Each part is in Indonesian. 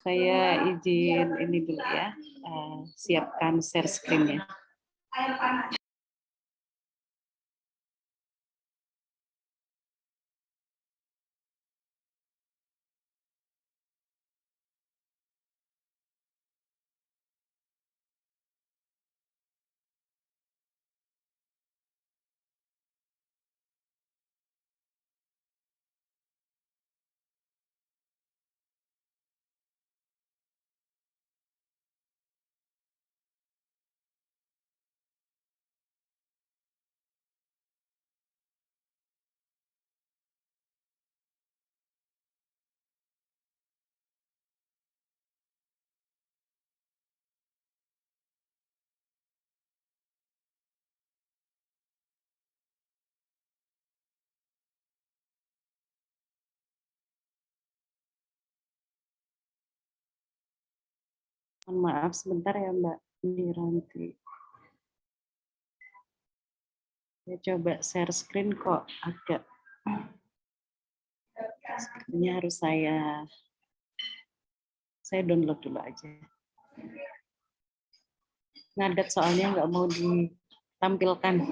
Saya izin ini dulu ya, siapkan share screen-nya. Mohon maaf sebentar ya Mbak Miranti. Saya coba share screen kok agak. Screen-nya harus saya download dulu aja. Ngadet soalnya nggak mau ditampilkan.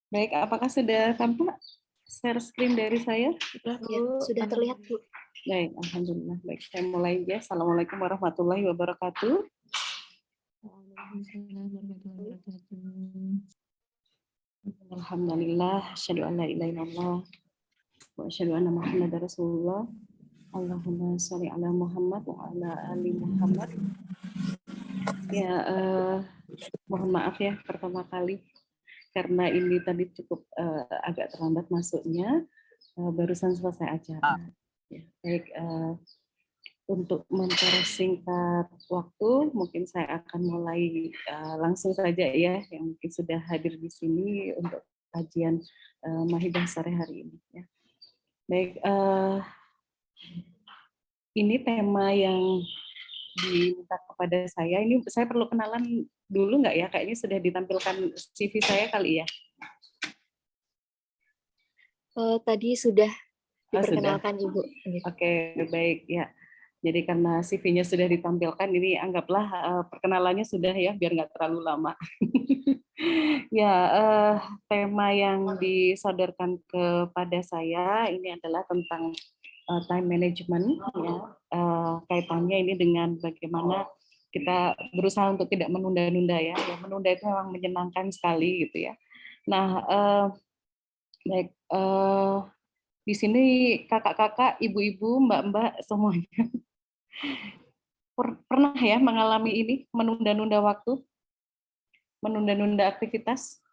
Baik, apakah sudah tampak share screen dari saya? Ya, sudah terlihat, Bu. Baik, alhamdulillah. Baik, saya mulai ya. Assalamualaikum warahmatullahi wabarakatuh. Alhamdulillah, asyhadu an la ilaha illallah wa asyhadu anna Muhammadar Rasulullah. Allahumma sholli ala Muhammad wa ala ali Muhammad. Ya, mohon maaf ya pertama kali karena ini tadi cukup agak terlambat masuknya, barusan selesai acara. Ya, baik, untuk mempersingkat waktu, mungkin saya akan mulai langsung saja ya, yang mungkin sudah hadir di sini untuk kajian Mahidah sore hari ini. Ya. Baik, ini tema yang diminta kepada saya. Ini saya perlu kenalan dulu nggak ya? Kayaknya sudah ditampilkan CV saya kali ya. Tadi sudah Sudah. diperkenalkan, Ibu. Oke, baik ya. Jadi karena CV-nya sudah ditampilkan, ini anggaplah perkenalannya sudah ya, biar nggak terlalu lama. Ya, tema yang disodorkan kepada saya ini adalah tentang time management, ya. Kaitannya ini dengan bagaimana kita berusaha untuk tidak menunda-nunda ya. Yang menunda itu memang menyenangkan sekali gitu ya. Nah, baik. Di sini kakak-kakak, ibu-ibu, mbak-mbak semuanya pernah ya mengalami ini, menunda-nunda waktu, menunda-nunda aktivitas?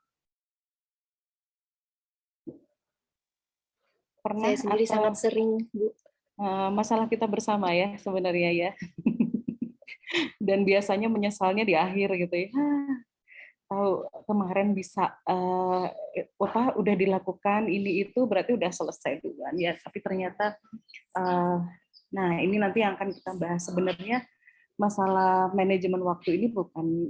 Pernah? Saya sendiri Atau sangat sering, Bu. masalah kita bersama ya sebenarnya ya. Dan biasanya menyesalnya di akhir gitu ya. Tahu kemarin bisa udah dilakukan ini itu berarti udah selesai duluan ya, tapi ternyata nah ini nanti yang akan kita bahas sebenarnya masalah manajemen waktu ini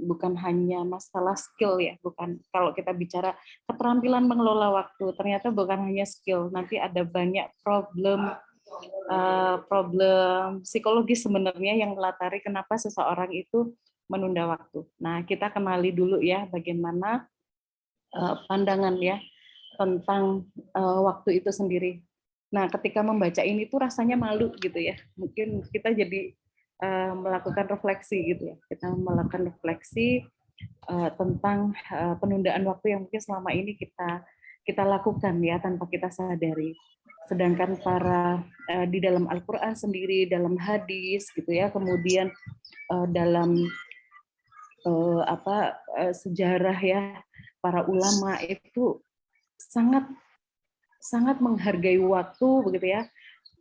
bukan hanya masalah skill ya, bukan. Kalau kita bicara keterampilan mengelola waktu, ternyata bukan hanya skill, nanti ada banyak problem psikologis sebenarnya yang melatari kenapa seseorang itu menunda waktu. Nah, kita kenali dulu ya bagaimana pandangan ya tentang waktu itu sendiri. Nah, ketika membaca ini tuh rasanya malu gitu ya. Mungkin kita jadi melakukan refleksi gitu ya. Kita melakukan refleksi tentang penundaan waktu yang mungkin selama ini kita lakukan ya tanpa kita sadari. Sedangkan di dalam Al-Qur'an sendiri, dalam hadis gitu ya, kemudian dalam sejarah ya para ulama itu sangat sangat menghargai waktu begitu ya,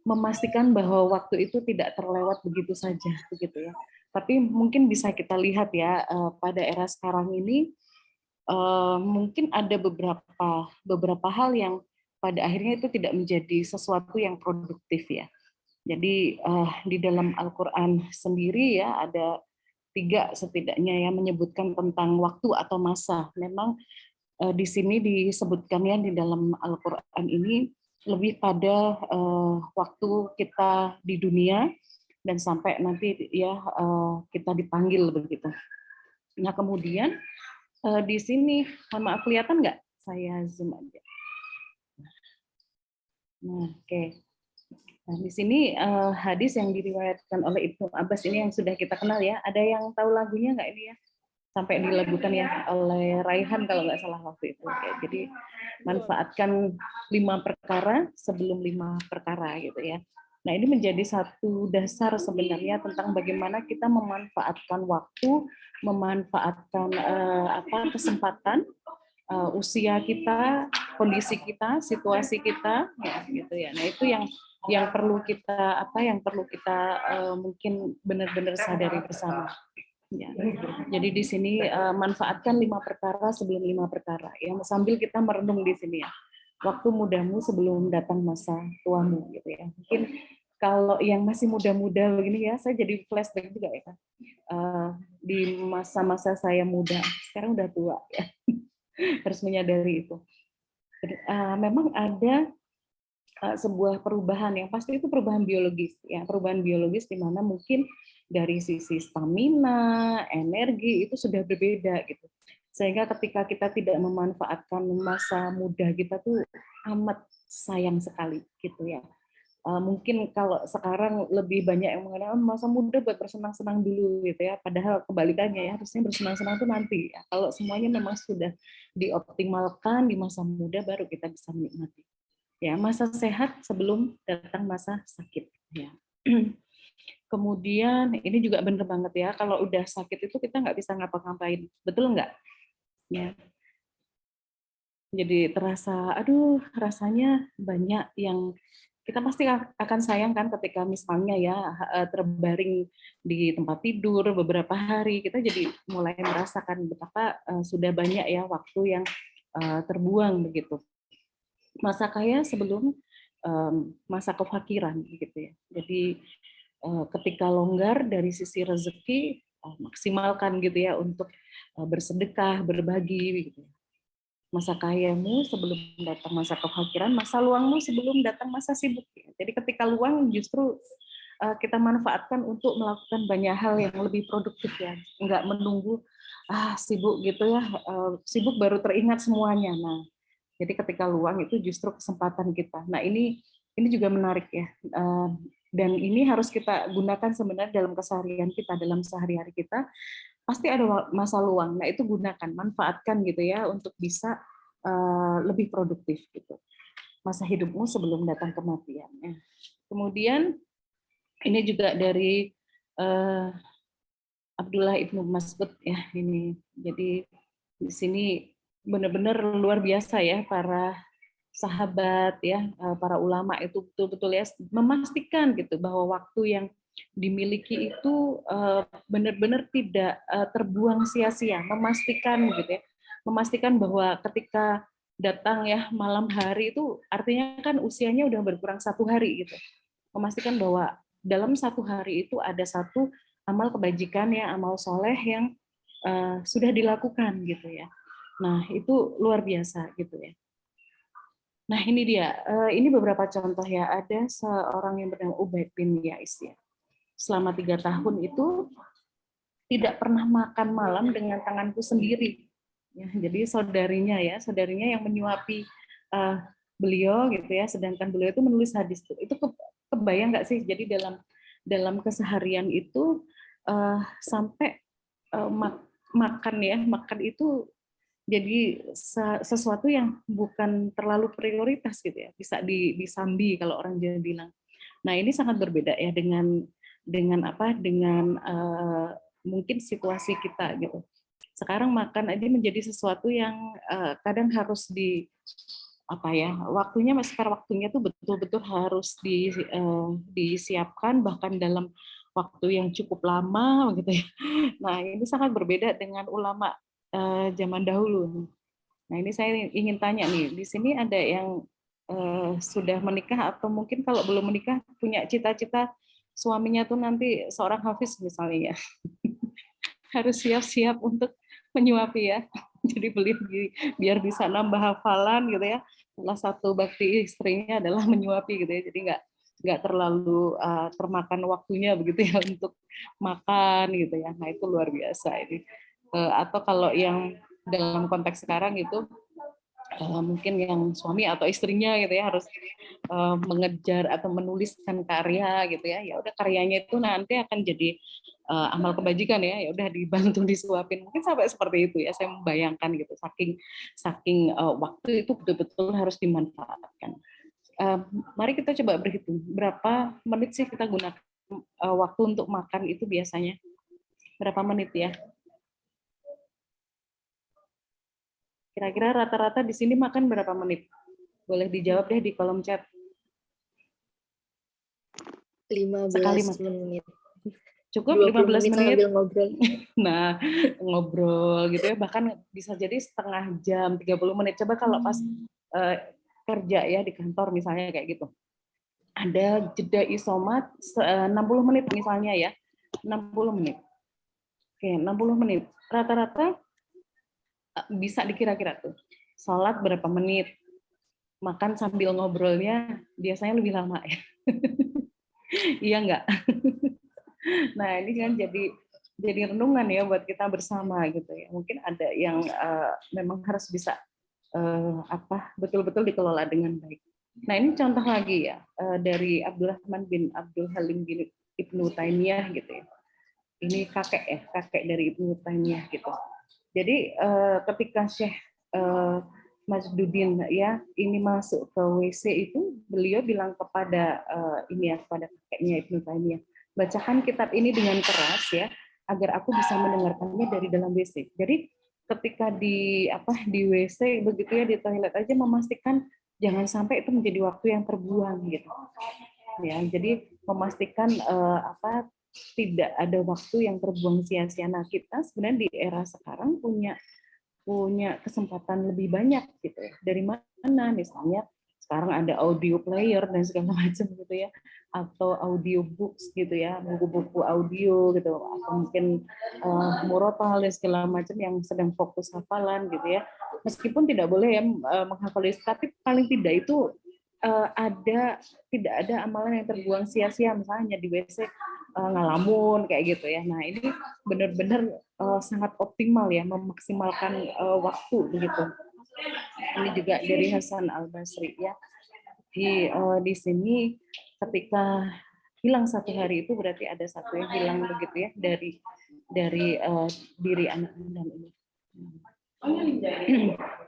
memastikan bahwa waktu itu tidak terlewat begitu saja begitu ya. Tapi mungkin bisa kita lihat ya pada era sekarang ini mungkin ada beberapa hal yang pada akhirnya itu tidak menjadi sesuatu yang produktif ya. Jadi di dalam Al-Qur'an sendiri ya ada 3 setidaknya yang menyebutkan tentang waktu atau masa. Memang di sini disebutkannya di dalam Al-Qur'an ini lebih pada waktu kita di dunia dan sampai nanti ya kita dipanggil begitu. Nah, kemudian di sini, mohon maaf kelihatan nggak? Saya zoom aja. Nah, oke. Nah, di sini hadis yang diriwayatkan oleh Ibnu Abbas ini yang sudah kita kenal ya. Ada yang tahu lagunya nggak ini ya? Sampai dilagukan ya oleh Raihan kalau nggak salah waktu itu. Oke, jadi manfaatkan 5 perkara sebelum 5 perkara gitu ya. Nah, ini menjadi satu dasar sebenarnya tentang bagaimana kita memanfaatkan waktu, memanfaatkan kesempatan, usia kita, kondisi kita, situasi kita, ya gitu ya. Nah, itu yang perlu kita mungkin benar-benar sadari bersama. Ya. Jadi di sini manfaatkan 5 perkara sebelum 5 perkara. Ya, sambil kita merenung di sini ya. Waktu mudamu sebelum datang masa tuamu gitu ya. Mungkin kalau yang masih muda-muda begini ya, saya jadi flashback juga ya kan. Di masa-masa saya muda, sekarang udah tua ya. Harus menyadari itu. Memang ada sebuah perubahan yang pasti itu perubahan biologis ya, perubahan biologis di mana mungkin dari sisi stamina, energi itu sudah berbeda gitu. Sehingga ketika kita tidak memanfaatkan masa muda kita tuh amat sayang sekali gitu ya. Mungkin kalau sekarang lebih banyak yang mengenal masa muda buat bersenang-senang dulu gitu ya. Padahal kebalikannya ya, harusnya bersenang-senang itu nanti ya. Kalau semuanya memang sudah dioptimalkan di masa muda baru kita bisa menikmati. Ya, masa sehat sebelum datang masa sakit ya. Kemudian ini juga benar banget ya, kalau udah sakit itu kita nggak bisa ngapa-ngapain, betul nggak? Ya. Jadi terasa, aduh rasanya banyak yang kita pasti akan sayang kan ketika misalnya ya terbaring di tempat tidur beberapa hari, kita jadi mulai merasakan betapa sudah banyak ya waktu yang terbuang begitu. Masa kaya sebelum masa kefakiran gitu ya. Jadi ketika longgar dari sisi rezeki maksimalkan gitu ya untuk bersedekah, berbagi gitu. Masa kayamu sebelum datang masa kefakiran, masa luangmu sebelum datang masa sibuk. Jadi ketika luang justru kita manfaatkan untuk melakukan banyak hal yang lebih produktif ya, nggak menunggu sibuk gitu ya, sibuk baru teringat semuanya. Nah, jadi ketika luang itu justru kesempatan kita. Nah, ini juga menarik ya. Dan ini harus kita gunakan sebenarnya dalam keseharian kita, dalam sehari-hari kita. Pasti ada masa luang. Nah, itu gunakan, manfaatkan gitu ya untuk bisa lebih produktif gitu. Masa hidupmu sebelum datang kematian. Kemudian ini juga dari Abdullah Ibnu Mas'ud ya ini. Jadi di sini benar-benar luar biasa ya para sahabat ya, para ulama itu betul-betul ya memastikan gitu bahwa waktu yang dimiliki itu benar-benar tidak terbuang sia-sia, memastikan gitu ya. Memastikan bahwa ketika datang ya malam hari itu artinya kan usianya udah berkurang 1 hari gitu. Memastikan bahwa dalam 1 hari itu ada 1 amal kebajikan ya, amal soleh yang sudah dilakukan gitu ya. Nah itu luar biasa gitu ya. Nah ini dia, ini beberapa contoh ya. Ada seorang yang bernama Ubaid bin Yais ya. Selama 3 tahun itu tidak pernah makan malam dengan tanganku sendiri. Ya, jadi saudarinya yang menyuapi beliau gitu ya. Sedangkan beliau itu menulis hadis itu kebayang nggak sih? Jadi dalam keseharian itu sampai makan itu jadi sesuatu yang bukan terlalu prioritas gitu ya, bisa disambi kalau orang Jawa bilang. Nah ini sangat berbeda ya dengan mungkin situasi kita gitu. Sekarang makan aja menjadi sesuatu yang kadang harus waktunya tuh betul-betul harus disiapkan bahkan dalam waktu yang cukup lama gitu ya. Nah ini sangat berbeda dengan ulama zaman dahulu. Nah ini saya ingin tanya nih, di sini ada yang sudah menikah atau mungkin kalau belum menikah punya cita-cita suaminya tuh nanti seorang hafiz misalnya ya. Harus siap-siap untuk menyuapi ya. Jadi biar bisa nambah hafalan gitu ya. Salah satu bakti istrinya adalah menyuapi gitu ya. Jadi nggak terlalu termakan waktunya begitu ya untuk makan gitu ya. Nah itu luar biasa ini. Atau kalau yang dalam konteks sekarang itu mungkin yang suami atau istrinya gitu ya harus mengejar atau menuliskan karya gitu ya. Ya udah karyanya itu nanti akan jadi amal kebajikan ya. Ya udah dibantu disuapin. Mungkin sampai seperti itu ya. Saya membayangkan gitu. Saking waktu itu betul-betul harus dimanfaatkan. Mari kita coba berhitung berapa menit sih kita gunakan waktu untuk makan itu biasanya. Berapa menit ya? Kira-kira rata-rata di sini makan berapa menit? Boleh dijawab deh di kolom chat. 15 Sekali menit. Cukup 15 15 menit sambil ngobrol. Nah, ngobrol gitu ya, bahkan bisa jadi setengah jam, 30 menit. Coba kalau pas kerja ya di kantor misalnya kayak gitu. Ada jeda isomat 60 menit misalnya ya. 60 menit. Oke, 60 menit. Rata-rata bisa dikira-kira tuh. Sholat berapa menit? Makan sambil ngobrolnya biasanya lebih lama ya. Iya enggak? Nah, ini kan jadi renungan ya buat kita bersama gitu ya. Mungkin ada yang memang harus bisa betul-betul dikelola dengan baik. Nah, ini contoh lagi ya dari Abdurrahman bin Abdul Halim bin Ibnu Taimiyah gitu ya. Ini kakek dari Ibnu Taimiyah gitu. Jadi ketika Syekh Majduddin ya ini masuk ke WC itu beliau bilang kepada kepada kakeknya Ibnu Taimiyah, bacakan kitab ini dengan keras ya agar aku bisa mendengarkannya dari dalam WC. Jadi ketika di WC begitu ya di toilet aja memastikan jangan sampai itu menjadi waktu yang terbuang gitu. Ya, jadi memastikan tidak ada waktu yang terbuang sia-sia. Nah, kita sebenarnya di era sekarang punya kesempatan lebih banyak gitu ya. Dari mana misalnya sekarang ada audio player dan segala macam gitu ya, atau audio books gitu ya, buku-buku audio gitu, atau mungkin murotal dan segala macam yang sedang fokus hafalan gitu ya. Meskipun tidak boleh ya menghafal, tapi paling tidak itu tidak ada amalan yang terbuang sia-sia, misalnya di WC ngalamun kayak gitu ya. Nah ini benar-benar sangat optimal ya memaksimalkan waktu begitu. Ini juga dari Hasan Al Basri ya. Di sini ketika hilang satu hari itu berarti ada satu yang hilang begitu ya dari diri anak Adam ini.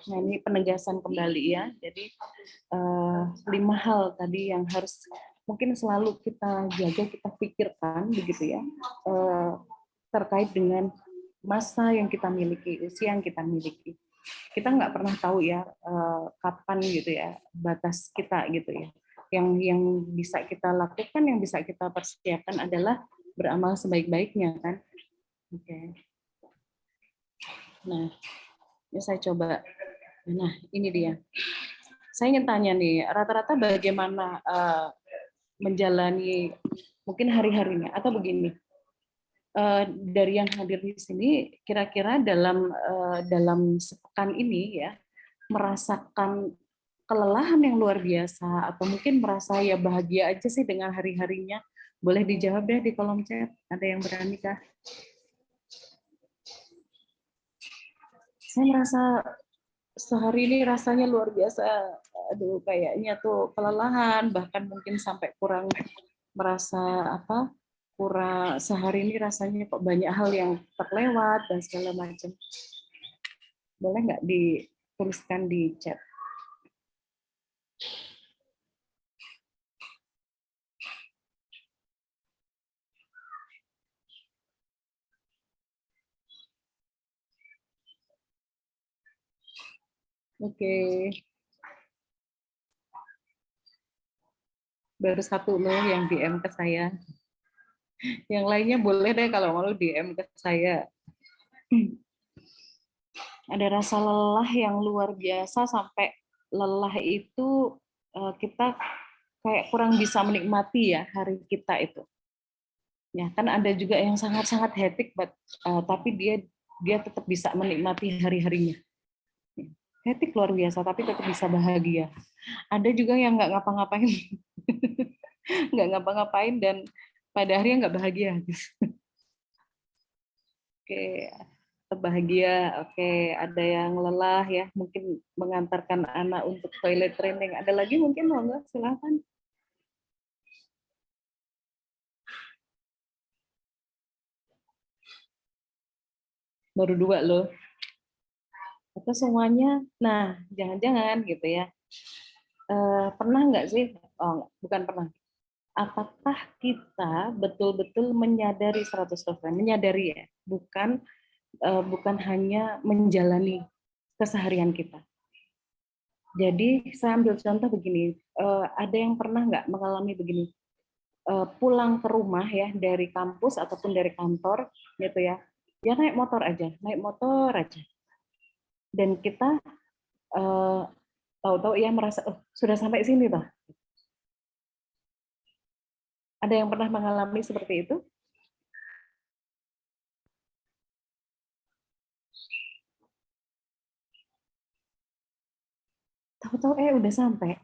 Nah ini penegasan kembali ya. Jadi 5 hal tadi yang harus mungkin selalu kita jaga, kita pikirkan begitu ya, terkait dengan masa yang kita miliki, usia yang kita miliki. Kita nggak pernah tahu ya kapan gitu ya batas kita gitu ya. Yang bisa kita lakukan, yang bisa kita persiapkan adalah beramal sebaik-baiknya kan. Oke. Nah, ini saya coba. Nah, ini dia. Saya ingin tanya nih, rata-rata bagaimana menjalani mungkin hari-harinya atau begini. dari yang hadir di sini kira-kira dalam sepekan ini ya merasakan kelelahan yang luar biasa atau mungkin merasa ya bahagia aja sih dengan hari-harinya? Boleh dijawab deh di kolom chat. Ada yang berani kah? Saya merasa sehari ini rasanya luar biasa. Aduh, kayaknya tuh kelelahan, bahkan mungkin sampai kurang merasa apa? Kurang sehari ini rasanya kok banyak hal yang terlewat dan segala macam. Boleh nggak dituliskan di chat? Oke, baru satu loh yang DM ke saya. Yang lainnya boleh deh kalau mau DM ke saya. Ada rasa lelah yang luar biasa sampai lelah itu kita kayak kurang bisa menikmati ya hari kita itu. Ya kan ada juga yang sangat-sangat hektik, tapi dia tetap bisa menikmati hari-harinya. Hektik luar biasa, tapi tetap bisa bahagia. Ada juga yang nggak ngapa-ngapain, nggak ngapa-ngapain dan pada akhirnya nggak bahagia. Oke, bahagia. Oke, ada yang lelah ya, mungkin mengantarkan anak untuk toilet training. Ada lagi mungkin monggo silakan. Baru dua loh. Atau semuanya? Nah, jangan-jangan gitu ya. Pernah nggak sih? Oh, bukan pernah. Apakah kita betul-betul menyadari 100%? Menyadari ya, bukan hanya menjalani keseharian kita. Jadi saya ambil contoh begini, ada yang pernah nggak mengalami begini, pulang ke rumah ya dari kampus ataupun dari kantor gitu ya, dia naik motor aja, dan kita tahu-tahu ia merasa oh, sudah sampai sini toh. Ada yang pernah mengalami seperti itu? Tahu-tahu udah sampai.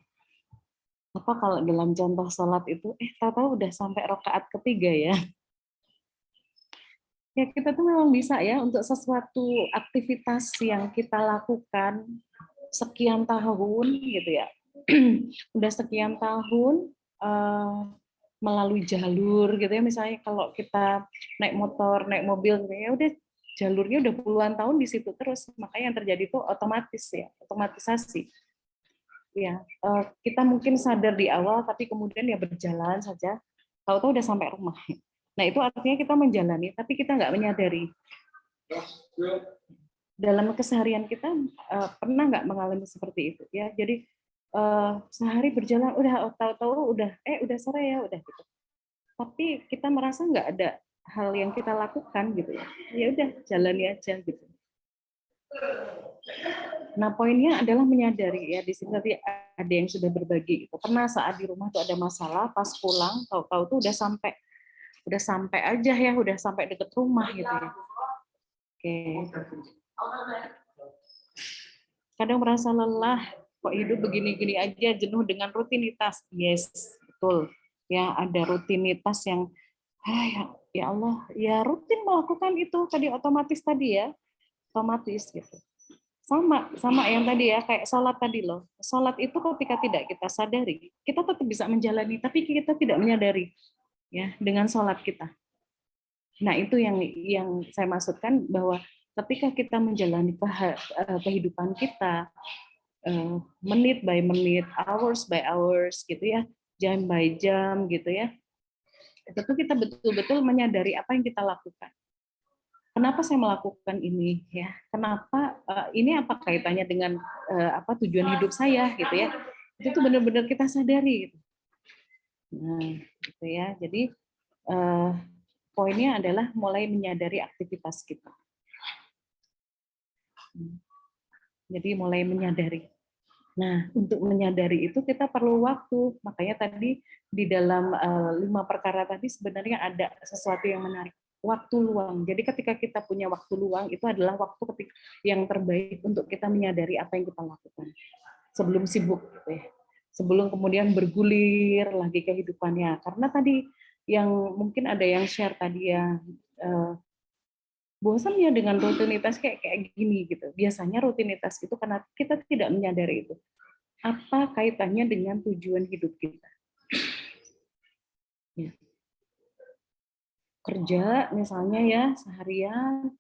Apa kalau dalam contoh sholat itu tahu-tahu udah sampai rakaat ketiga ya. Ya kita tuh memang bisa ya untuk sesuatu aktivitas yang kita lakukan sekian tahun gitu ya. Udah sekian tahun melalui jalur gitu ya, misalnya kalau kita naik motor, naik mobil gitu ya, udah jalurnya udah puluhan tahun di situ terus, makanya yang terjadi itu otomatis ya, otomatisasi. Ya, kita mungkin sadar di awal tapi kemudian ya berjalan saja, tahu-tahu udah sampai rumah. Nah, itu artinya kita menjalani tapi kita nggak menyadari. Dalam keseharian kita pernah nggak mengalami seperti itu ya. Jadi sehari berjalan udah tahu-tahu udah sore ya udah gitu. Tapi kita merasa nggak ada hal yang kita lakukan gitu ya. Ya udah jalani aja gitu. Nah, poinnya adalah menyadari ya, di sini tadi ada yang sudah berbagi itu. Pernah saat di rumah tuh ada masalah, pas pulang tahu-tahu tuh udah sampai aja ya, udah sampai deket rumah gitu ya. Oke. Kadang merasa lelah, kok hidup begini-gini aja, jenuh dengan rutinitas. Yes, betul. Ya, ada rutinitas yang ya Allah, ya rutin melakukan itu tadi otomatis tadi ya, otomatis gitu. Sama yang tadi ya, kayak sholat tadi loh. Sholat itu ketika tidak kita sadari, kita tetap bisa menjalani, tapi kita tidak menyadari ya dengan sholat kita. Nah, itu yang saya maksudkan bahwa ketika kita menjalani kehidupan kita menit by menit, hours by hours gitu ya, jam by jam gitu ya. Itu kita betul-betul menyadari apa yang kita lakukan. Kenapa saya melakukan ini ya? Kenapa ini apa kaitannya dengan apa tujuan hidup saya gitu ya? Itu tuh benar-benar kita sadari gitu. Nah, gitu ya. Jadi poinnya adalah mulai menyadari aktivitas kita. Jadi mulai menyadari. Nah, untuk menyadari itu kita perlu waktu. Makanya tadi di dalam 5 perkara tadi sebenarnya ada sesuatu yang menarik. waktu luang. Jadi ketika kita punya waktu luang, itu adalah waktu ketika yang terbaik untuk kita menyadari apa yang kita lakukan. Sebelum sibuk, gitu ya. Sebelum kemudian bergulir lagi kehidupannya. Karena tadi yang mungkin ada yang share tadi ya, bosannya dengan rutinitas kayak gini gitu. Biasanya rutinitas itu karena kita tidak menyadari itu. Apa kaitannya dengan tujuan hidup kita? Ya. Kerja misalnya ya seharian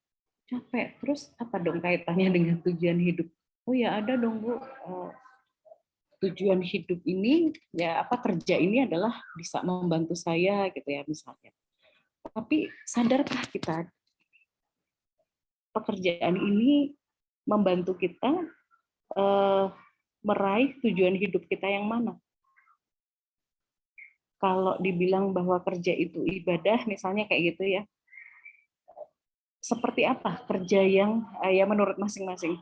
capek, terus apa dong kaitannya dengan tujuan hidup? Oh ya ada dong Bu, tujuan hidup ini ya apa kerja ini adalah bisa membantu saya gitu ya misalnya. Tapi sadarkah kita pekerjaan ini membantu kita meraih tujuan hidup kita yang mana? Kalau dibilang bahwa kerja itu ibadah misalnya kayak gitu ya, seperti apa kerja yang ya menurut masing-masing?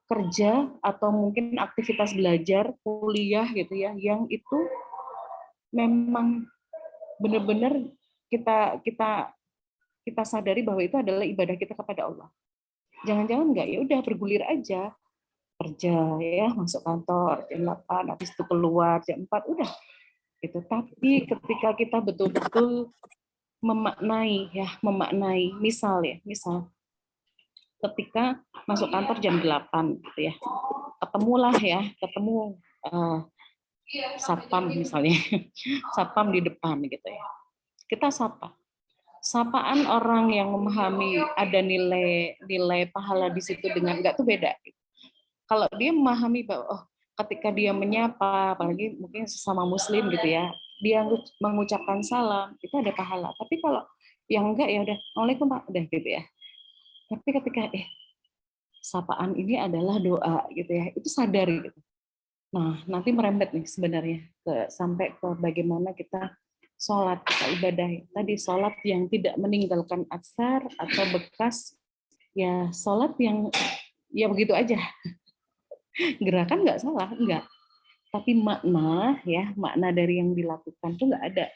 Kerja atau mungkin aktivitas belajar, kuliah gitu ya, yang itu memang benar-benar kita kita kita sadari bahwa itu adalah ibadah kita kepada Allah. Jangan-jangan enggak, ya udah bergulir aja, kerja ya, masuk kantor jam 8, habis itu keluar jam 4, udah gitu. Tapi ketika kita betul-betul memaknai misal ketika masuk kantor jam 8 gitu ya, ketemu satpam misalnya, satpam di depan gitu ya, kita sapaan orang yang memahami ada nilai pahala di situ dengan enggak tuh beda. Kalau dia memahami bahwa ketika dia menyapa, apalagi mungkin sesama muslim gitu ya, dia mengucapkan salam, itu ada pahala. Tapi kalau yang enggak ya udah, Waalaikumsalam Pak, udah gitu ya. Tapi ketika sapaan ini adalah doa gitu ya, itu sadar gitu. Nah, nanti merembet nih sebenarnya sampai ke bagaimana kita sholat, kita ibadah. Tadi sholat yang tidak meninggalkan atsar atau bekas, ya sholat yang ya begitu aja. Gerakan nggak salah, enggak. Tapi makna dari yang dilakukan tuh nggak ada.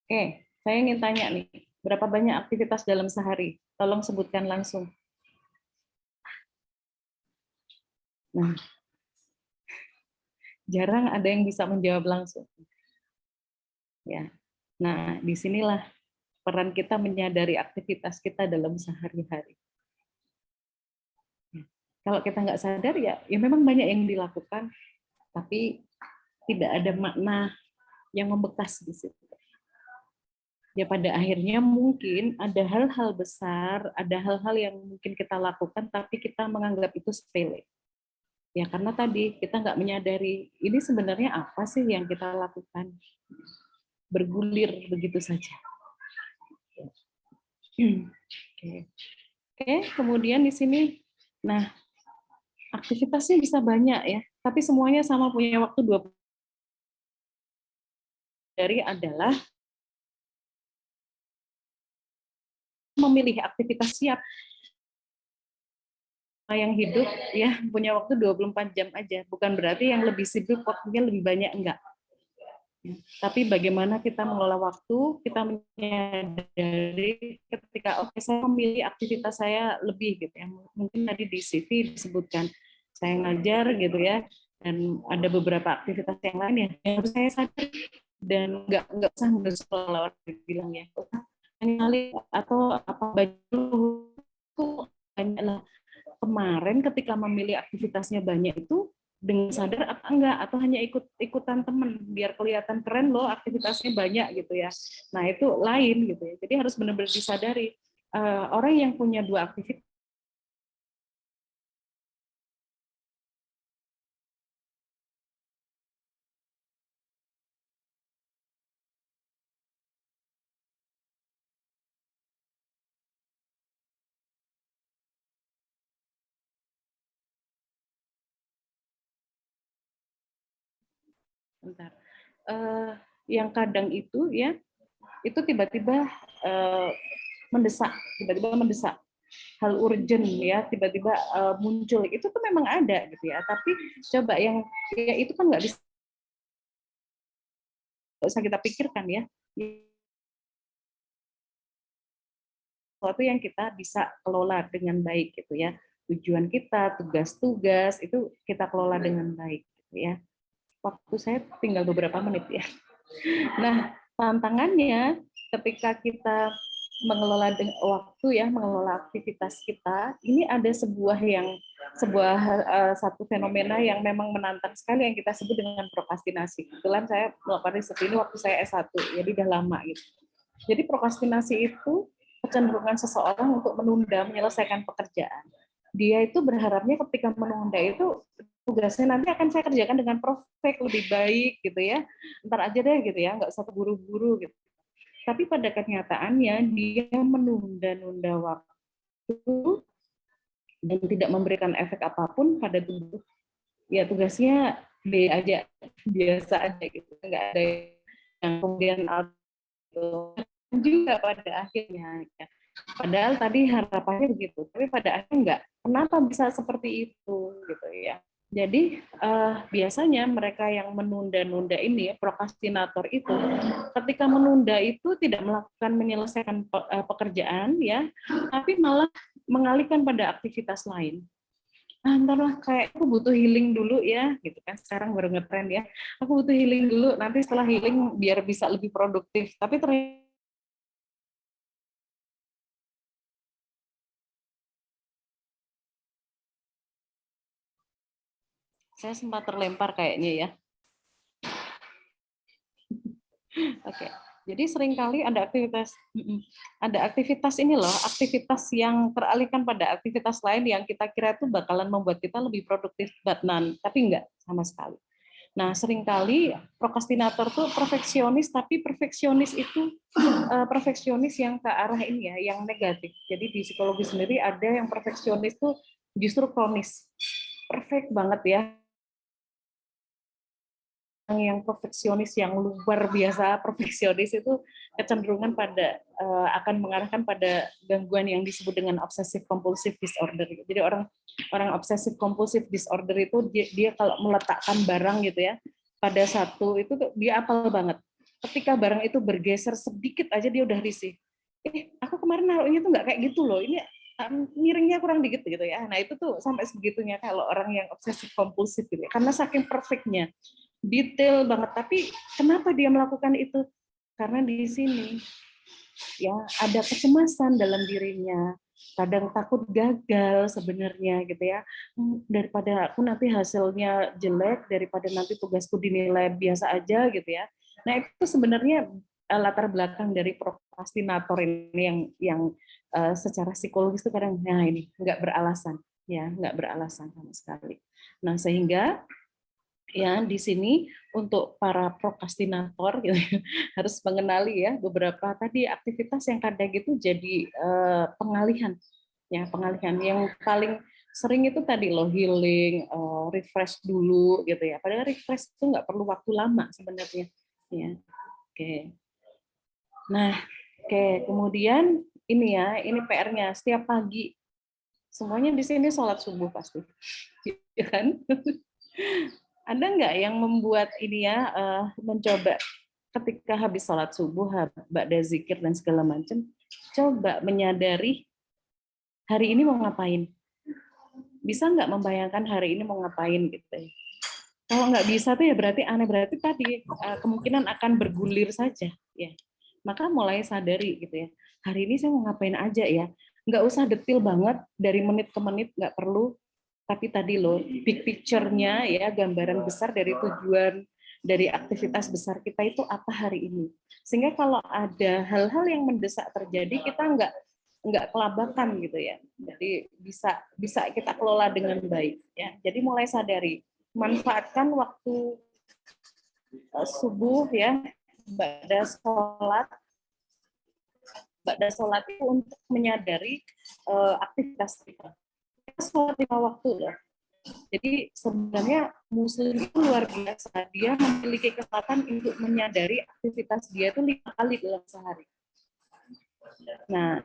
Oke, saya ingin tanya nih, berapa banyak aktivitas dalam sehari? Tolong sebutkan langsung. Nah, jarang ada yang bisa menjawab langsung. Ya. Nah, disinilah peran kita menyadari aktivitas kita dalam sehari-hari. Kalau kita nggak sadar ya memang banyak yang dilakukan, tapi tidak ada makna yang membekas di situ. Ya pada akhirnya mungkin ada hal-hal besar, ada hal-hal yang mungkin kita lakukan, tapi kita menganggap itu sepele. Ya karena tadi kita nggak menyadari ini sebenarnya apa sih yang kita lakukan, bergulir begitu saja. Oke, kemudian di sini, nah aktivitasnya bisa banyak ya, tapi semuanya sama punya waktu 20 hari adalah memilih aktivitas siap yang hidup ya punya waktu 24 jam aja, bukan berarti yang lebih sibuk waktunya lebih banyak, enggak. Tapi bagaimana kita mengelola waktu, kita menyadari ketika oke saya memilih aktivitas saya lebih gitu ya. Mungkin tadi di CV disebutkan saya ngajar gitu ya, dan ada beberapa aktivitas yang lain ya yang harus saya sadar, dan nggak usah bersekolah orang bilang ya nyali atau apa baju itu banyak lah. Kemarin ketika memilih aktivitasnya banyak itu dengan sadar apa enggak, atau hanya ikutan teman biar kelihatan keren loh aktivitasnya banyak gitu ya. Nah itu lain gitu ya. Jadi harus benar-benar disadari orang yang punya dua aktivitas bentar. Yang kadang itu ya itu tiba-tiba mendesak hal urgent ya tiba-tiba muncul, itu tuh memang ada gitu ya, tapi coba yang ya itu kan nggak bisa nggak usah kita pikirkan ya. Sesuatu yang kita bisa kelola dengan baik gitu ya. Tujuan kita, tugas-tugas itu kita kelola dengan baik gitu ya. Waktu saya tinggal beberapa menit ya. Nah, tantangannya ketika kita mengelola waktu ya, mengelola aktivitas kita, ini ada satu fenomena yang memang menantang sekali yang kita sebut dengan prokrastinasi. Kebetulan saya melakukan riset ini waktu saya S1, jadi udah lama gitu. Jadi prokrastinasi itu kecenderungan seseorang untuk menunda menyelesaikan pekerjaan. Dia itu berharapnya ketika menunda itu tugasnya nanti akan saya kerjakan dengan perfect, lebih baik gitu ya. Ntar aja deh gitu ya, nggak usah buru-buru gitu. Tapi pada kenyataannya dia menunda-nunda waktu dan tidak memberikan efek apapun pada tubuh. Ya tugasnya B aja, biasa aja gitu. Nggak ada yang kemudian juga pada akhirnya. Padahal tadi harapannya begitu, tapi pada akhirnya enggak. Kenapa bisa seperti itu gitu ya? Jadi biasanya mereka yang menunda-nunda ini, prokrastinator itu, ketika menunda itu tidak melakukan menyelesaikan pekerjaan ya, tapi malah mengalihkan pada aktivitas lain. Ntar lah kayak aku butuh healing dulu ya, gitu kan sekarang baru ngetrend ya. Aku butuh healing dulu, nanti setelah healing biar bisa lebih produktif. Tapi ternyata saya sempat terlempar kayaknya ya. Oke. Jadi seringkali ada aktivitas ini loh, aktivitas yang teralihkan pada aktivitas lain yang kita kira itu bakalan membuat kita lebih produktif, tapi enggak sama sekali. Nah, seringkali prokrastinator tuh perfeksionis, tapi perfeksionis itu perfeksionis yang ke arah ini ya, yang negatif. Jadi di psikologi sendiri ada yang perfeksionis tuh justru kronis, perfect banget ya, yang perfeksionis yang luar biasa perfeksionis itu kecenderungan pada akan mengarahkan pada gangguan yang disebut dengan obsessive compulsive disorder. Jadi orang obsessive compulsive disorder itu dia kalau meletakkan barang gitu ya pada satu itu dia apal banget. Ketika barang itu bergeser sedikit aja dia udah risih. Aku kemarin naruhnya tuh nggak kayak gitu loh. Ini miringnya kurang dikit gitu ya. Nah itu tuh sampai segitunya kalau orang yang obsessive compulsive gitu ya. Karena saking perfectnya, detail banget. Tapi kenapa dia melakukan itu? Karena di sini ya ada kecemasan dalam dirinya, kadang takut gagal sebenarnya gitu ya. Daripada aku nanti hasilnya jelek, daripada nanti tugasku dinilai biasa aja gitu ya. Nah itu sebenarnya latar belakang dari prokrastinator ini yang secara psikologis itu kadang nah ini nggak beralasan ya, nggak beralasan sama sekali. Nah sehingga ya di sini untuk para prokrastinator gitu, harus mengenali ya beberapa tadi aktivitas yang kadang itu jadi pengalihan ya, pengalihan yang paling sering itu tadi loh healing, refresh dulu gitu ya, padahal refresh itu nggak perlu waktu lama sebenarnya ya. Oke, nah oke, kemudian ini ya, ini PR-nya setiap pagi semuanya di sini sholat subuh pasti ya kan. Ada nggak yang membuat ini ya, mencoba ketika habis sholat subuh, ba'da zikir dan segala macam, coba menyadari hari ini mau ngapain? Bisa nggak membayangkan hari ini mau ngapain gitu? Kalau nggak bisa tuh ya berarti aneh, berarti tadi kemungkinan akan bergulir saja ya. Maka mulai sadari gitu ya. Hari ini saya mau ngapain aja ya. Nggak usah detail banget dari menit ke menit, nggak perlu. Tapi tadi loh, big picture-nya ya, gambaran besar dari tujuan dari aktivitas besar kita itu apa hari ini. Sehingga kalau ada hal-hal yang mendesak terjadi, kita nggak kelabakan gitu ya. Jadi bisa kita kelola dengan baik ya. Jadi mulai sadari, manfaatkan waktu subuh ya, ba'da sholat itu untuk menyadari aktivitas kita. Kita sholat 5 waktu ya. Jadi sebenarnya Muslim itu luar biasa. Dia memiliki kesempatan untuk menyadari aktivitas dia itu 5 kali dalam sehari. Nah,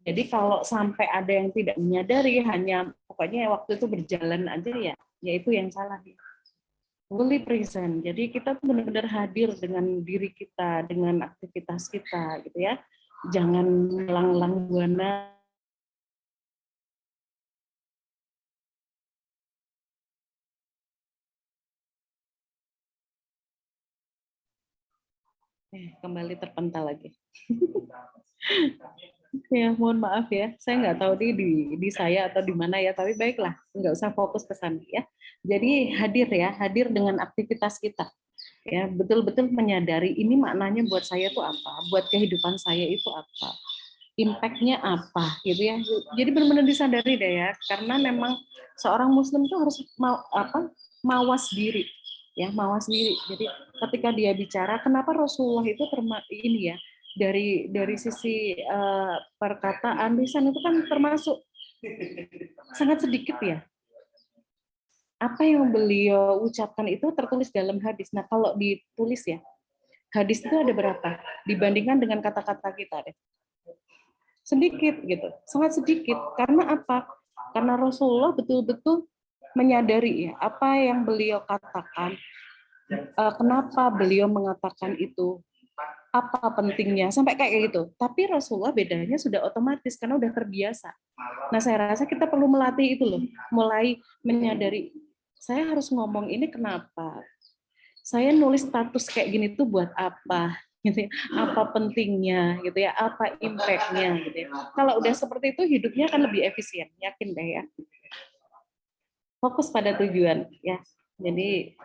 jadi kalau sampai ada yang tidak menyadari, hanya pokoknya waktu itu berjalan aja ya itu yang salah. fully present. Jadi kita tuh benar-benar hadir dengan diri kita, dengan aktivitas kita, gitu ya. Jangan melang-lang buana. Kembali terpental lagi. Ya, mohon maaf ya, saya nggak tahu di saya atau di mana ya, tapi baiklah, nggak usah fokus ke sana ya. Jadi hadir ya, hadir dengan aktivitas kita. Ya, betul-betul menyadari ini maknanya buat saya tuh apa, buat kehidupan saya itu apa, impact-nya apa, gitu ya. Jadi benar-benar disadari deh ya, karena memang seorang Muslim itu harus mawas diri, ya, mawas diri. Jadi ketika dia bicara, kenapa Rasulullah itu ini ya, dari sisi perkataan lisan itu kan termasuk sangat sedikit ya. Apa yang beliau ucapkan itu tertulis dalam hadis. Nah, kalau ditulis ya, hadis itu ada berapa dibandingkan dengan kata-kata kita deh? Sedikit gitu, sangat sedikit. Karena apa? Karena Rasulullah betul-betul menyadari ya apa yang beliau katakan, kenapa beliau mengatakan itu, apa pentingnya, sampai kayak gitu. Tapi Rasulullah bedanya sudah otomatis karena udah terbiasa. Nah, saya rasa kita perlu melatih itu loh, mulai menyadari saya harus ngomong ini kenapa, saya nulis status kayak gini tuh buat apa, gitu ya, apa pentingnya, gitu ya, apa impact-nya, gitu ya. Kalau udah seperti itu hidupnya akan lebih efisien, yakin deh ya. Fokus pada tujuan ya. Jadi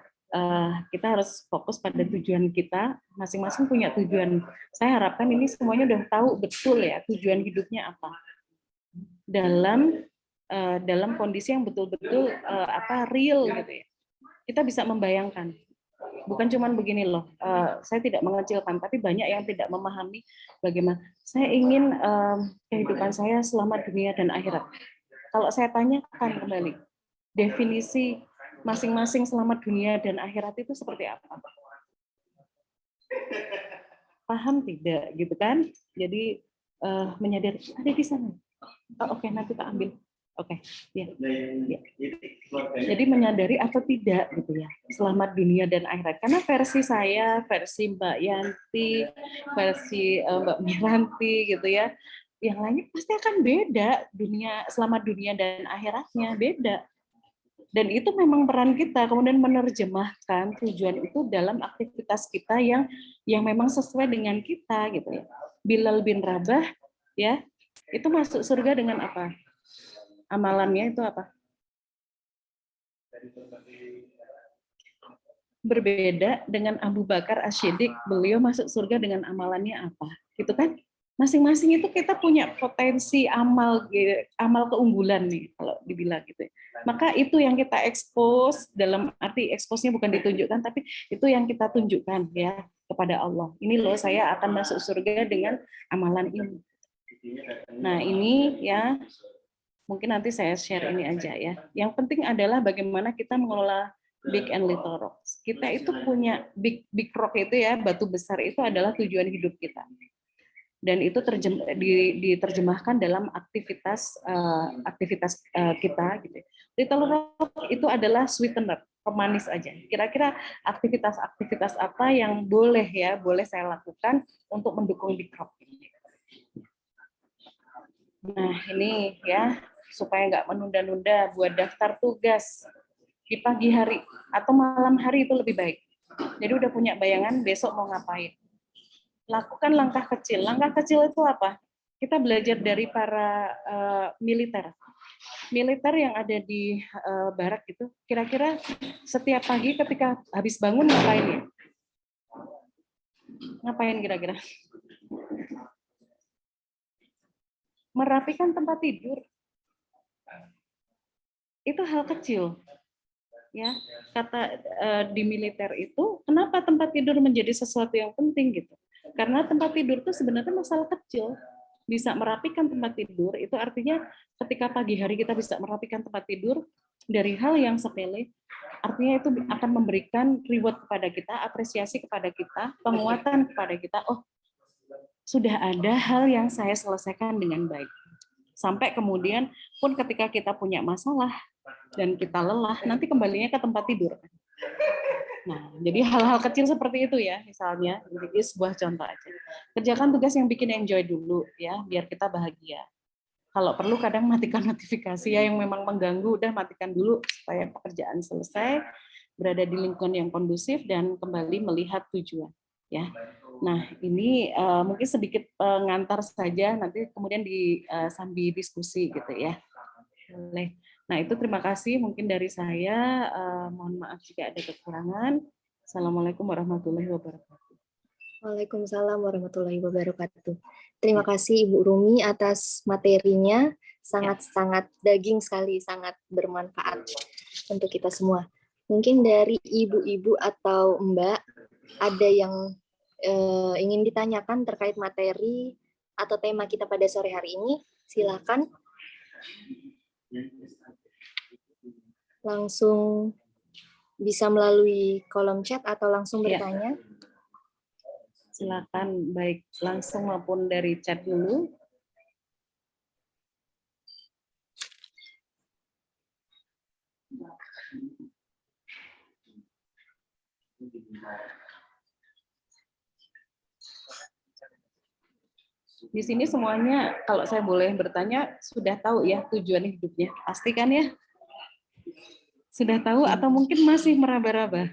kita harus fokus pada tujuan kita, masing-masing punya tujuan. Saya harapkan ini semuanya udah tahu betul ya tujuan hidupnya apa. Dalam kondisi yang betul-betul real gitu ya. Kita bisa membayangkan. Bukan cuma begini loh, saya tidak mengecilkan, tapi banyak yang tidak memahami bagaimana. Saya ingin kehidupan saya selama dunia dan akhirat. Kalau saya tanyakan kembali, definisi masing-masing selama dunia dan akhirat itu seperti apa? Paham tidak, gitu kan? Jadi menyadari ada di sana. Oke, nanti tak ambil. Oke, ya. Jadi menyadari atau tidak gitu ya, selamat dunia dan akhirat. Karena versi saya, versi Mbak Yanti, versi Mbak Miranti gitu ya, yang lainnya pasti akan beda, selamat dunia dan akhiratnya beda. Dan itu memang peran kita kemudian menerjemahkan tujuan itu dalam aktivitas kita yang memang sesuai dengan kita gitu ya. Bilal bin Rabah ya, itu masuk surga dengan apa? Amalannya itu apa? Berbeda dengan Abu Bakar As-Siddiq, beliau masuk surga dengan amalannya apa? Gitu kan? Masing-masing itu kita punya potensi amal keunggulan nih kalau dibilang gitu. Maka itu yang kita expose, dalam arti expose-nya bukan ditunjukkan, tapi itu yang kita tunjukkan ya kepada Allah. Ini loh saya akan masuk surga dengan amalan ini. Nah ini ya mungkin nanti saya share ini aja ya. Yang penting adalah bagaimana kita mengelola big and little rocks. Kita itu punya big rock itu ya, batu besar itu adalah tujuan hidup kita. Dan itu diterjemahkan dalam aktivitas kita gitu. Little rock itu adalah sweetener, pemanis aja. Kira-kira aktivitas apa yang boleh saya lakukan untuk mendukung big rock. Nah, ini ya supaya nggak menunda-nunda buat daftar tugas di pagi hari atau malam hari itu lebih baik. Jadi udah punya bayangan besok mau ngapain. Lakukan langkah kecil. Langkah kecil itu apa? Kita belajar dari para militer. Militer yang ada di barak gitu, kira-kira setiap pagi ketika habis bangun ngapain ya? Ngapain kira-kira? Merapikan tempat tidur. Itu hal kecil. Ya, kata di militer itu, kenapa tempat tidur menjadi sesuatu yang penting gitu? Karena tempat tidur itu sebenarnya masalah kecil. Bisa merapikan tempat tidur, itu artinya ketika pagi hari kita bisa merapikan tempat tidur dari hal yang sepele, artinya itu akan memberikan reward kepada kita, apresiasi kepada kita, penguatan kepada kita. Oh, sudah ada hal yang saya selesaikan dengan baik. Sampai kemudian pun ketika kita punya masalah dan kita lelah, nanti kembalinya ke tempat tidur. Nah, jadi hal-hal kecil seperti itu ya, misalnya, jadi sebuah contoh aja. Kerjakan tugas yang bikin enjoy dulu ya, biar kita bahagia. Kalau perlu kadang matikan notifikasi ya yang memang mengganggu, udah matikan dulu supaya pekerjaan selesai, berada di lingkungan yang kondusif dan kembali melihat tujuan ya. Nah, ini mungkin sedikit pengantar saja, nanti kemudian sambil diskusi gitu ya. Boleh. Nah, itu terima kasih mungkin dari saya. Mohon maaf jika ada kekurangan. Assalamualaikum warahmatullahi wabarakatuh. Waalaikumsalam warahmatullahi wabarakatuh. Terima kasih Ibu Rumi atas materinya, sangat-sangat daging sekali, sangat bermanfaat untuk kita semua. Mungkin dari ibu-ibu atau Mbak, ada yang ingin ditanyakan terkait materi atau tema kita pada sore hari ini, silakan langsung bisa melalui kolom chat atau langsung bertanya. Silakan baik langsung maupun dari chat dulu. Di sini semuanya, kalau saya boleh bertanya, sudah tahu ya tujuan hidupnya? Pasti kan ya? Sudah tahu atau mungkin masih meraba-raba?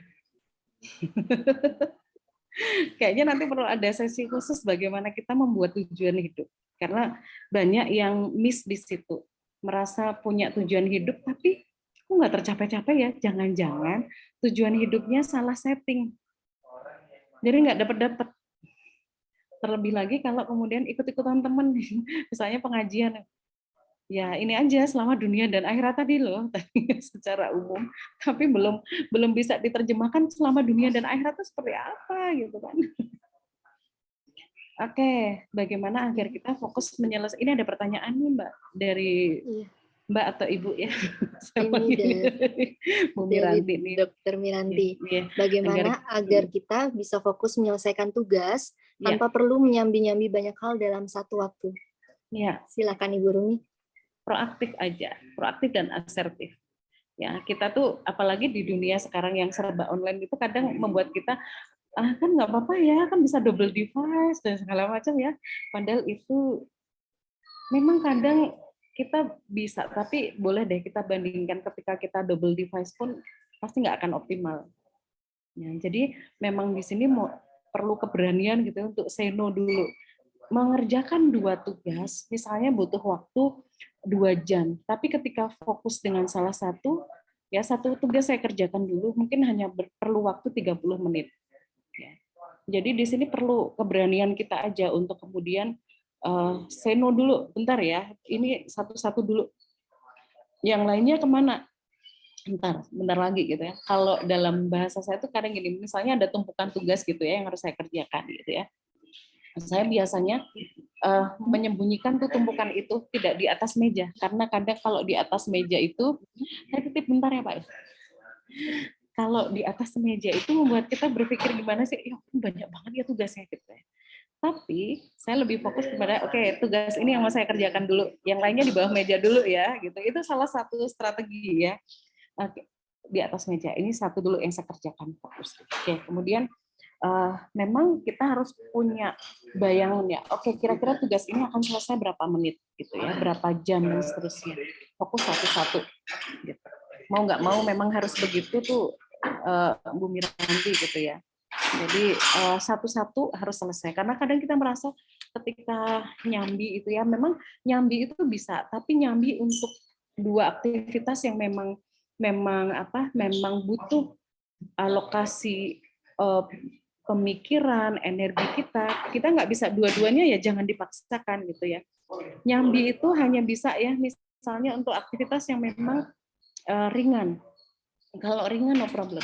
Kayaknya nanti perlu ada sesi khusus bagaimana kita membuat tujuan hidup. Karena banyak yang miss di situ. Merasa punya tujuan hidup, tapi kok nggak tercapai-capai ya? Jangan-jangan tujuan hidupnya salah setting. Jadi nggak dapat-dapat. Terlebih lagi kalau kemudian ikut-ikutan teman, misalnya pengajian, ya ini aja selama dunia dan akhirat tadi loh, secara umum, tapi belum bisa diterjemahkan selama dunia dan akhirat itu seperti apa gitu kan. Oke, bagaimana agar kita fokus menyelesaikan, ini ada pertanyaan nih Mbak, dari Mbak atau Ibu ya. Ini dari Dokter Miranti. Bagaimana agar kita bisa fokus menyelesaikan tugas tanpa perlu menyambi-nyambi banyak hal dalam satu waktu? Ya. Silakan Ibu Rumi. Proaktif aja, proaktif dan asertif. Ya, kita tuh apalagi di dunia sekarang yang serba online itu kadang membuat kita kan nggak apa-apa ya, kan bisa double device dan segala macam ya. Padahal itu memang kadang kita bisa, tapi boleh deh kita bandingkan ketika kita double device pun pasti nggak akan optimal. Ya, jadi memang di sini perlu keberanian gitu untuk say no dulu. Mengerjakan 2 tugas, misalnya butuh waktu 2 jam, tapi ketika fokus dengan salah satu, ya satu tugas saya kerjakan dulu, mungkin hanya perlu waktu 30 menit. Jadi di sini perlu keberanian kita aja untuk kemudian say no dulu, bentar ya, ini satu-satu dulu. Yang lainnya kemana? Bentar lagi gitu ya. Kalau dalam bahasa saya tuh kadang gini, misalnya ada tumpukan tugas gitu ya yang harus saya kerjakan gitu ya. Saya biasanya menyembunyikan tuh tumpukan itu tidak di atas meja, karena kadang kalau di atas meja itu, saya titip bentar ya Pak. Kalau di atas meja itu membuat kita berpikir gimana sih, ya banyak banget ya tugasnya gitu ya. Tapi saya lebih fokus kepada oke, tugas ini yang mau saya kerjakan dulu, yang lainnya di bawah meja dulu ya gitu. Itu salah satu strategi ya. Oke, di atas meja ini satu dulu yang saya kerjakan fokus. Oke, kemudian memang kita harus punya bayangan ya. Oke, kira-kira tugas ini akan selesai berapa menit gitu ya, berapa jam dan seterusnya. Fokus satu-satu. Gitu. Mau nggak mau memang harus begitu tuh Bu Miranti gitu ya. Jadi satu-satu harus selesai. Karena kadang kita merasa ketika nyambi itu ya, memang nyambi itu bisa, tapi nyambi untuk 2 aktivitas yang memang butuh alokasi pemikiran, energi kita nggak bisa dua-duanya ya jangan dipaksakan gitu ya. Nyambi itu hanya bisa ya misalnya untuk aktivitas yang memang ringan. Kalau ringan no problem.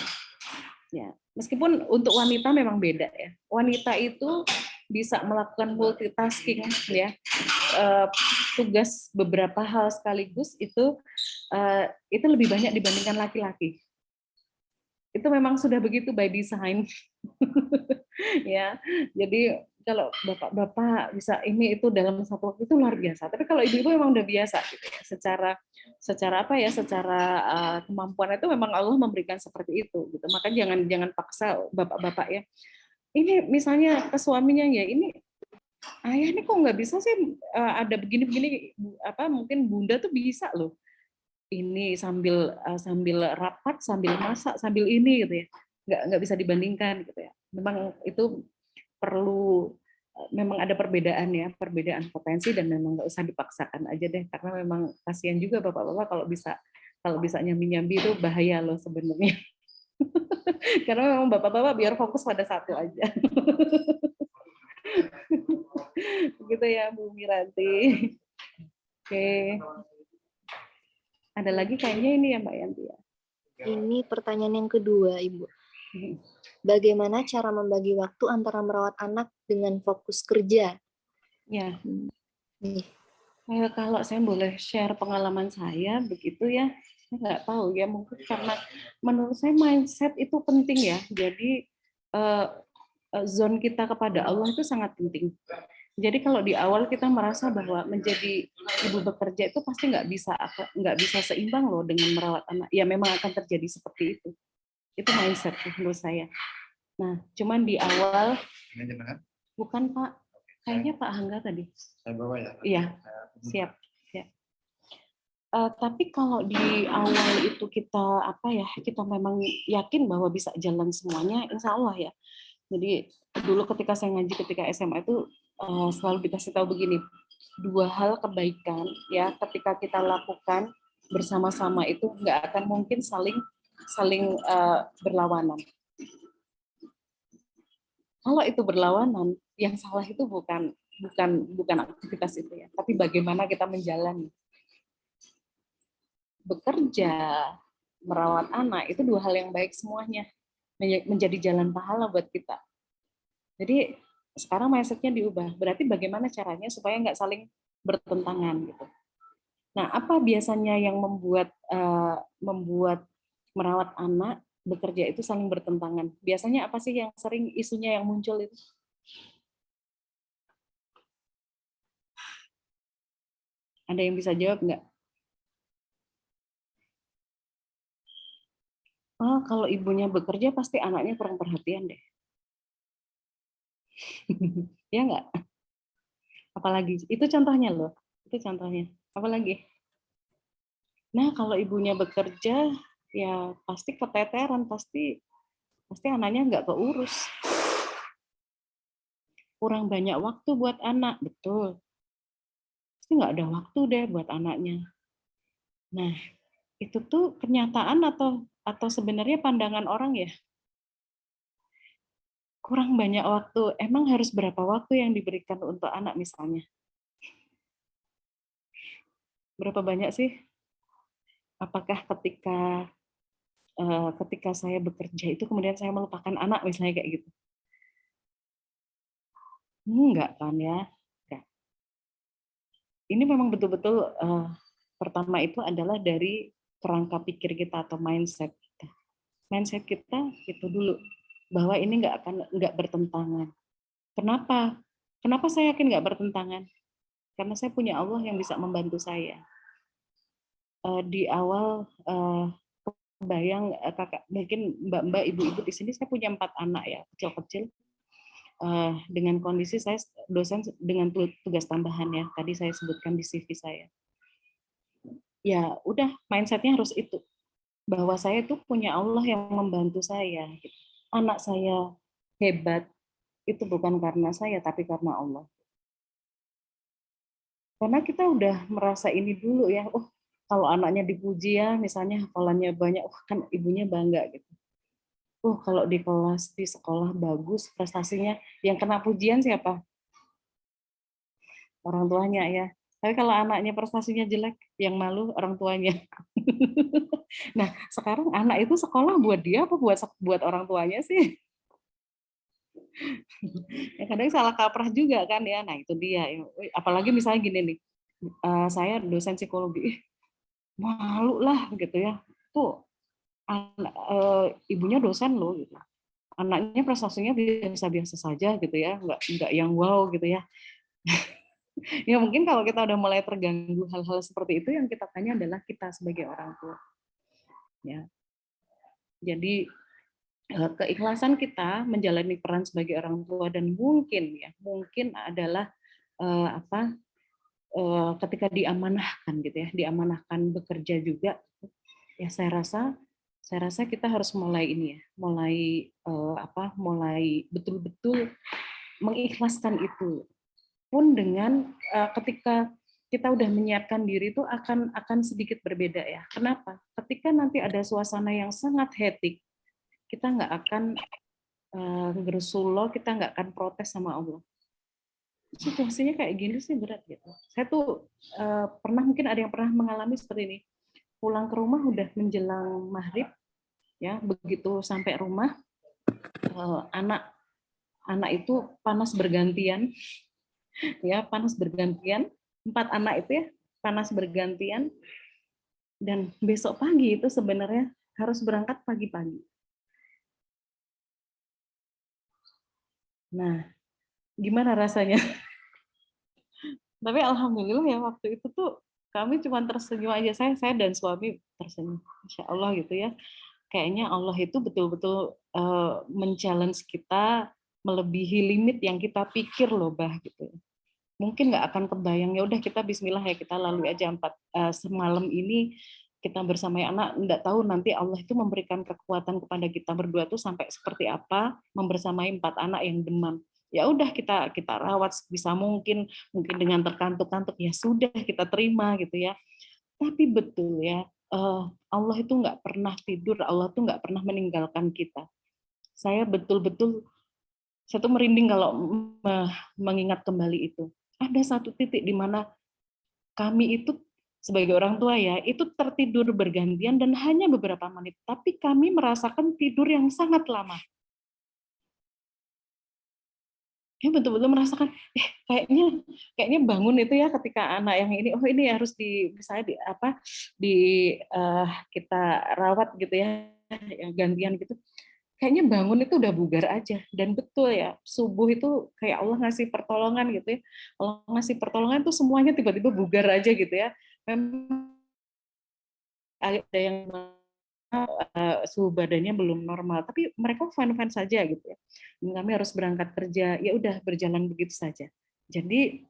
Ya, meskipun untuk wanita memang beda ya. Wanita itu bisa melakukan multitasking ya. Tugas beberapa hal sekaligus itu lebih banyak dibandingkan laki-laki. Itu memang sudah begitu by design. Ya, jadi kalau bapak-bapak bisa ini itu dalam satu waktu itu luar biasa. Tapi kalau ibu-ibu memang udah biasa gitu ya. Secara apa ya? Secara kemampuan itu memang Allah memberikan seperti itu gitu. Maka jangan paksa bapak-bapak ya. Ini misalnya ke suaminya ya, ini ayah ini kok nggak bisa sih ada begini-begini, apa mungkin bunda tuh bisa loh. Ini sambil rapat, sambil masak, sambil ini gitu ya. Nggak bisa dibandingkan gitu ya. Memang itu perlu, memang ada perbedaan ya, perbedaan potensi, dan memang nggak usah dipaksakan aja deh, karena memang kasihan juga bapak-bapak kalau bisa nyambi-nyambi itu bahaya loh sebenarnya. Karena memang bapak-bapak biar fokus pada satu aja. Begitu ya Bu Miranti. Oke. Ada lagi kayaknya ini ya Mbak Yanti ya. Ini pertanyaan yang kedua, Ibu. Bagaimana cara membagi waktu antara merawat anak dengan fokus kerja? Ya. Nih. Kalau saya boleh share pengalaman saya begitu ya, saya nggak tahu ya, mungkin karena menurut saya mindset itu penting ya. Jadi zone kita kepada Allah itu sangat penting. Jadi kalau di awal kita merasa bahwa menjadi ibu bekerja itu pasti nggak bisa seimbang loh dengan merawat anak, ya memang akan terjadi seperti itu. Itu mindset menurut saya. Nah, cuman di awal, bukan Pak, kayaknya Pak Hangga tadi. Saya bawa ya. Iya, siap. Tapi kalau di awal itu kita memang yakin bahwa bisa jalan semuanya, insya Allah ya. Jadi dulu ketika saya ngaji ketika SMA itu selalu dikasih tahu begini, 2 hal kebaikan ya ketika kita lakukan bersama-sama itu nggak akan mungkin saling berlawanan. Kalau itu berlawanan, yang salah itu bukan aktivitas itu ya, tapi bagaimana kita menjalani. Bekerja, merawat anak, itu 2 hal yang baik semuanya. Menjadi jalan pahala buat kita. Jadi sekarang mindset-nya diubah. Berarti bagaimana caranya supaya nggak saling bertentangan gitu. Nah, apa biasanya yang membuat merawat anak, bekerja itu saling bertentangan? Biasanya apa sih yang sering isunya yang muncul itu? Ada yang bisa jawab nggak? Oh, kalau ibunya bekerja pasti anaknya kurang perhatian deh. Ya nggak? Apalagi, itu contohnya loh. Itu contohnya. Apalagi? Nah, kalau ibunya bekerja, ya pasti keteteran, pasti anaknya nggak keurus. Kurang banyak waktu buat anak, betul. Pasti nggak ada waktu deh buat anaknya. Nah, itu tuh kenyataan atau sebenarnya pandangan orang ya? Kurang banyak waktu. Emang harus berapa waktu yang diberikan untuk anak misalnya? Berapa banyak sih? Apakah ketika saya bekerja itu kemudian saya melupakan anak misalnya kayak gitu? Enggak kan ya? Enggak. Ini memang betul-betul pertama itu adalah dari kerangka pikir kita atau mindset kita. Mindset kita itu dulu bahwa ini nggak bertentangan. Kenapa? Kenapa saya yakin nggak bertentangan? Karena saya punya Allah yang bisa membantu saya. Di awal bayang kakak, mungkin mbak-mbak, ibu-ibu di sini, saya punya 4 anak ya, kecil-kecil. Dengan kondisi saya dosen dengan tugas tambahan ya, tadi saya sebutkan di CV saya. Ya udah, mindsetnya harus itu, bahwa saya itu punya Allah yang membantu saya. Anak saya hebat itu bukan karena saya, tapi karena Allah. Karena kita udah merasa ini dulu ya, oh kalau anaknya dipuji ya, misalnya hafalannya banyak, oh kan ibunya bangga gitu. Oh kalau di kelas, di sekolah bagus prestasinya, yang kena pujian siapa? Orang tuanya ya. Tapi kalau anaknya prestasinya jelek, yang malu orang tuanya. Nah, sekarang anak itu sekolah buat dia apa buat orang tuanya sih? Ya, kadang salah kaprah juga kan ya. Nah, itu dia. Apalagi misalnya gini nih, saya dosen psikologi, malu lah gitu ya. Tuh ibunya dosen loh gitu. anaknya prestasinya biasa-biasa saja gitu ya, nggak yang wow gitu ya. Ya mungkin kalau kita udah mulai terganggu hal-hal seperti itu, yang kita tanya adalah kita sebagai orang tua. Ya, jadi keikhlasan kita menjalani peran sebagai orang tua, dan mungkin adalah ketika diamanahkan gitu ya, diamanahkan bekerja juga, ya saya rasa kita harus mulai ini ya, mulai betul-betul mengikhlaskan itu. Pun dengan ketika kita udah menyiapkan diri itu akan sedikit berbeda ya. Kenapa? Ketika nanti ada suasana yang sangat hektik, kita nggak akan gerusulo, kita nggak akan protes sama Allah. Situasinya kayak gini sih berat gitu. Saya tuh mungkin ada yang pernah mengalami seperti ini. Pulang ke rumah udah menjelang maghrib, ya begitu sampai rumah anak itu panas bergantian, ya panas bergantian, 4 anak itu ya panas bergantian, dan besok pagi itu sebenarnya harus berangkat pagi-pagi. Nah, gimana rasanya? Tapi alhamdulillah ya waktu itu tuh kami cuma tersenyum aja, saya dan suami tersenyum, Insya Allah gitu ya. Kayaknya Allah itu betul-betul men-challenge kita melebihi limit yang kita pikir loh, Bah gitu. Mungkin nggak akan kebayang, ya udah kita Bismillah ya, kita lalui aja semalam ini kita bersama anak, nggak tahu nanti Allah itu memberikan kekuatan kepada kita berdua tuh sampai seperti apa membersamai 4 anak yang demam. Ya udah kita rawat bisa mungkin dengan terkantuk-kantuk, ya sudah kita terima gitu ya. Tapi betul ya, Allah itu nggak pernah tidur, Allah tuh nggak pernah meninggalkan kita. Saya betul-betul, saya tuh merinding kalau mengingat kembali itu. Ada satu titik di mana kami itu sebagai orang tua ya, itu tertidur bergantian dan hanya beberapa menit, tapi kami merasakan tidur yang sangat lama. Ya betul-betul merasakan, kayaknya bangun itu ya ketika anak yang ini, oh ini harus kita rawat gitu ya, yang gantian gitu. Kayaknya bangun itu udah bugar aja, dan betul ya, subuh itu kayak Allah ngasih pertolongan gitu ya. Allah ngasih pertolongan tuh semuanya tiba-tiba bugar aja gitu ya. Memang ada yang suhu badannya belum normal, tapi mereka fine-fine saja gitu ya. Kami harus berangkat kerja, ya udah berjalan begitu saja. Jadi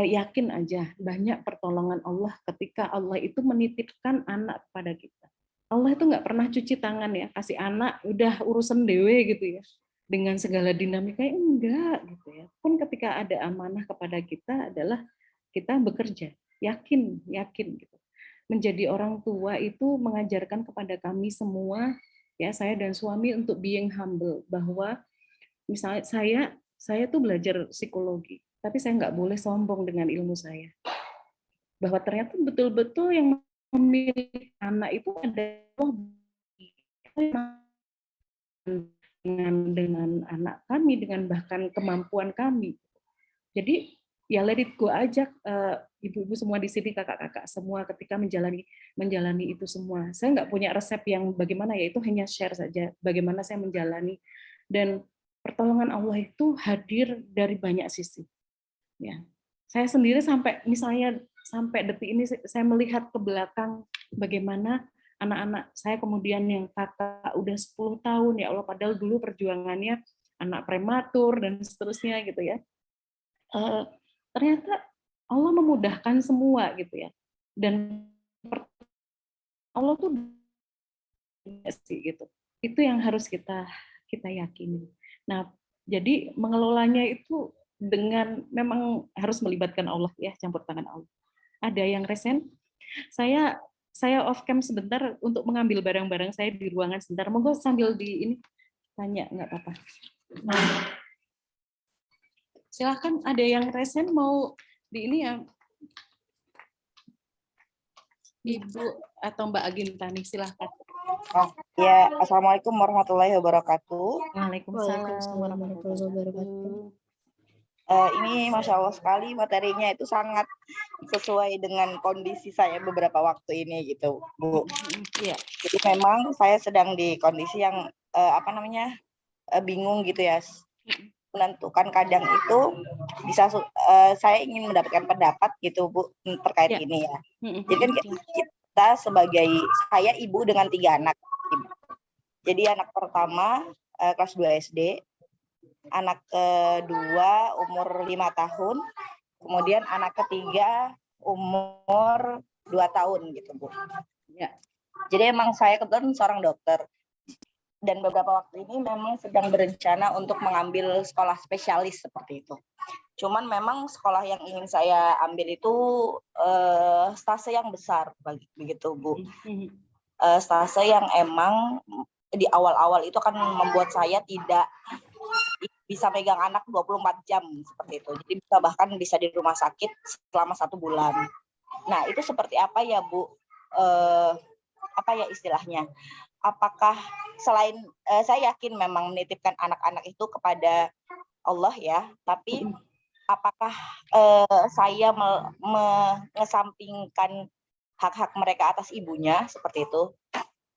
yakin aja banyak pertolongan Allah ketika Allah itu menitipkan anak kepada kita. Allah itu nggak pernah cuci tangan ya, kasih anak udah urusan dewe gitu ya. Dengan segala dinamikanya enggak gitu ya. Pun ketika ada amanah kepada kita adalah kita bekerja, yakin gitu. Menjadi orang tua itu mengajarkan kepada kami semua, ya saya dan suami, untuk being humble, bahwa misalnya saya tuh belajar psikologi, tapi saya nggak boleh sombong dengan ilmu saya. Bahwa ternyata betul-betul yang memilih anak itu adalah dengan anak kami, dengan bahkan kemampuan kami. Jadi ya let it go aja, ibu-ibu semua di sini, kakak-kakak semua, ketika menjalani itu semua. Saya nggak punya resep yang bagaimana, ya itu hanya share saja bagaimana saya menjalani, dan pertolongan Allah itu hadir dari banyak sisi. Ya, saya sendiri sampai detik ini saya melihat ke belakang bagaimana anak-anak saya kemudian yang kakak udah 10 tahun, ya Allah, padahal dulu perjuangannya anak prematur dan seterusnya gitu ya. Ternyata Allah memudahkan semua gitu ya, dan Allah tuh sih gitu. Itu yang harus kita yakini. Nah, jadi mengelolanya itu dengan memang harus melibatkan Allah ya, campur tangan Allah. Ada yang resen, saya off cam sebentar untuk mengambil barang-barang saya di ruangan sebentar. Monggo sambil di ini tanya, nggak apa-apa. Silahkan, ada yang resen mau di ini ya, Ibu atau Mbak Agintani, silahkan. Oh ya, assalamualaikum warahmatullahi wabarakatuh. Waalaikumsalam warahmatullahi wabarakatuh. Ini masya Allah sekali, materinya itu sangat sesuai dengan kondisi saya beberapa waktu ini gitu, Bu. Iya. Jadi memang saya sedang di kondisi yang bingung gitu ya menentukan. Kadang itu bisa saya ingin mendapatkan pendapat gitu Bu terkait ini ya. Jadi kan kita saya ibu dengan 3 anak. Jadi anak pertama kelas 2 SD, anak kedua umur 5 tahun, kemudian anak ketiga umur 2 tahun gitu Bu. Ya. Jadi emang saya kebetulan seorang dokter. Dan beberapa waktu ini memang sedang berencana untuk mengambil sekolah spesialis seperti itu. Cuman memang sekolah yang ingin saya ambil itu stase yang besar begitu Bu. Stase yang emang di awal-awal itu akan membuat saya tidak bisa megang anak 24 jam seperti itu. Jadi bahkan bisa di rumah sakit selama 1 bulan. Nah, itu seperti apa ya Bu? Apa ya istilahnya? Apakah selain saya yakin memang menitipkan anak-anak itu kepada Allah ya, tapi apakah saya mengesampingkan hak-hak mereka atas ibunya seperti itu?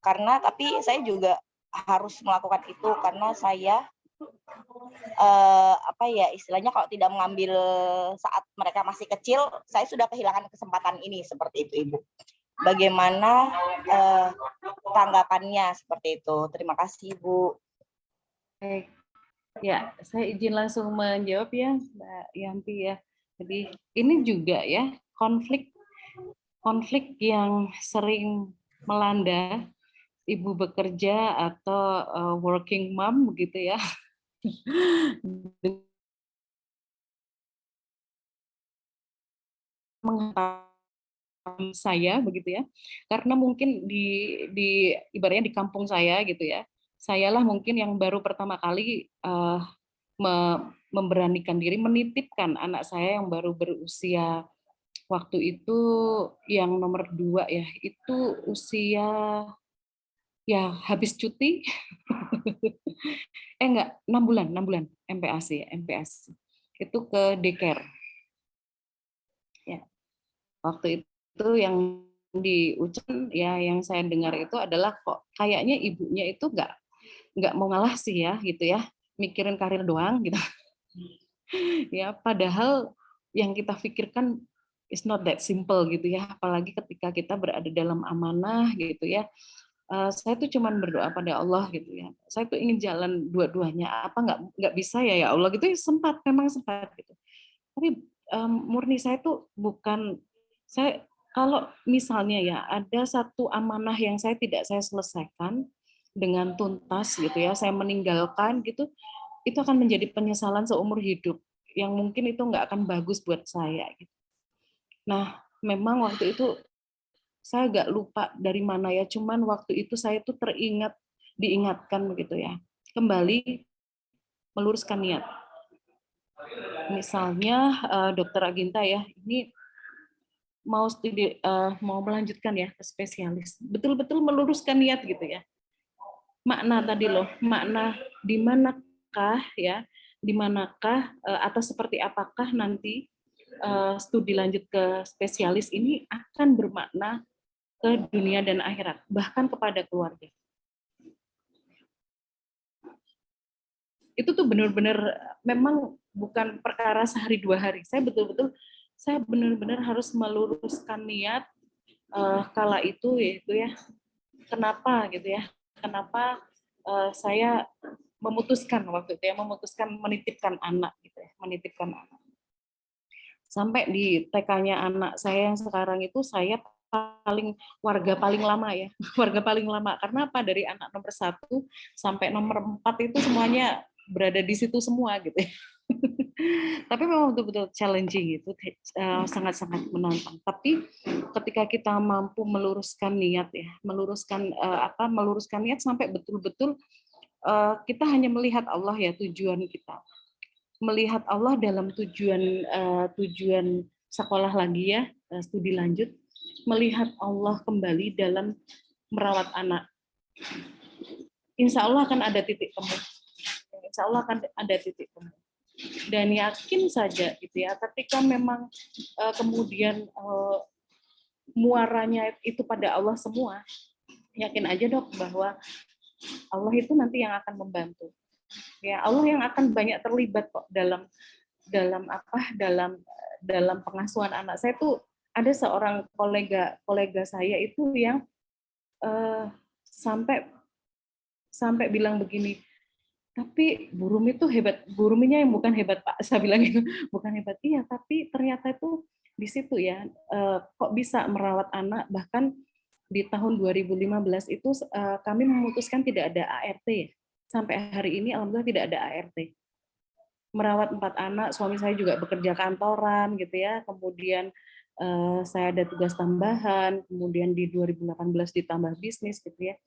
Karena tapi saya juga harus melakukan itu karena saya apa ya istilahnya kalau tidak mengambil saat mereka masih kecil, saya sudah kehilangan kesempatan ini seperti itu Ibu. Bagaimana tanggapannya seperti itu? Terima kasih Bu. Baik. Ya, saya izin langsung menjawab ya Mbak Yanti ya. Jadi ini juga ya konflik yang sering melanda ibu bekerja atau working mom begitu ya. Saya begitu ya, karena mungkin di ibaratnya di kampung saya gitu ya, sayalah mungkin yang baru pertama kali memberanikan diri menitipkan anak saya yang baru berusia waktu itu yang nomor 2 ya, itu usia ya habis cuti enggak 6 bulan MPASI itu ke daycare ya. Waktu itu yang di Ucen ya yang saya dengar itu adalah kok kayaknya ibunya itu nggak mau ngalah sih ya gitu ya, mikirin karir doang gitu. Ya padahal yang kita pikirkan is not that simple gitu ya, apalagi ketika kita berada dalam amanah gitu ya. Saya tuh cuman berdoa pada Allah gitu ya. Saya tuh ingin jalan dua-duanya. Apa nggak bisa ya Allah gitu ya, memang sempat gitu. Tapi murni saya tuh bukan saya kalau misalnya ya ada satu amanah yang saya selesaikan dengan tuntas gitu ya, saya meninggalkan gitu, itu akan menjadi penyesalan seumur hidup yang mungkin itu nggak akan bagus buat saya. Gitu. Nah, memang waktu itu saya agak lupa dari mana ya, cuman waktu itu saya tuh diingatkan begitu ya, kembali meluruskan niat. Misalnya Dokter Aginta ya, ini mau melanjutkan ya ke spesialis, betul-betul meluruskan niat gitu ya. Makna tadi loh, makna di manakah ya, di manakah atau seperti apakah nanti studi lanjut ke spesialis ini akan bermakna ke dunia dan akhirat, bahkan kepada keluarga. Itu tuh benar-benar memang bukan perkara sehari 2 hari. Saya benar-benar harus meluruskan niat kala itu yaitu ya kenapa gitu ya, kenapa saya memutuskan waktu itu ya menitipkan anak gitu ya, menitipkan anak. Sampai di TK-nya anak saya yang sekarang itu saya warga paling lama ya, warga paling lama karena apa, dari anak nomor 1 sampai nomor 4 itu semuanya berada di situ semua gitu ya. Tapi memang betul-betul challenging itu, sangat-sangat menantang. Tapi ketika kita mampu meluruskan niat ya, meluruskan niat sampai betul-betul kita hanya melihat Allah ya, tujuan kita. Melihat Allah dalam tujuan sekolah lagi ya, studi lanjut, melihat Allah kembali dalam merawat anak. Insya Allah akan ada titik temu. Insya Allah akan ada titik temu. Dan yakin saja gitu ya, ketika memang kemudian muaranya itu pada Allah semua, yakin aja Dok bahwa Allah itu nanti yang akan membantu. Ya, Allah yang akan banyak terlibat kok dalam dalam apa dalam pengasuhan anak. Saya tuh ada seorang kolega saya itu yang eh, sampai sampai bilang begini, tapi Bu Rumi itu hebat, Bu Ruminya yang bukan hebat Pak, saya bilang gitu, bukan hebat, iya, tapi ternyata itu di situ ya, kok bisa merawat anak, bahkan di tahun 2015 itu kami memutuskan tidak ada ART ya. Sampai hari ini alhamdulillah tidak ada ART. Merawat 4 anak, suami saya juga bekerja kantoran gitu ya, kemudian saya ada tugas tambahan, kemudian di 2018 ditambah bisnis gitu ya.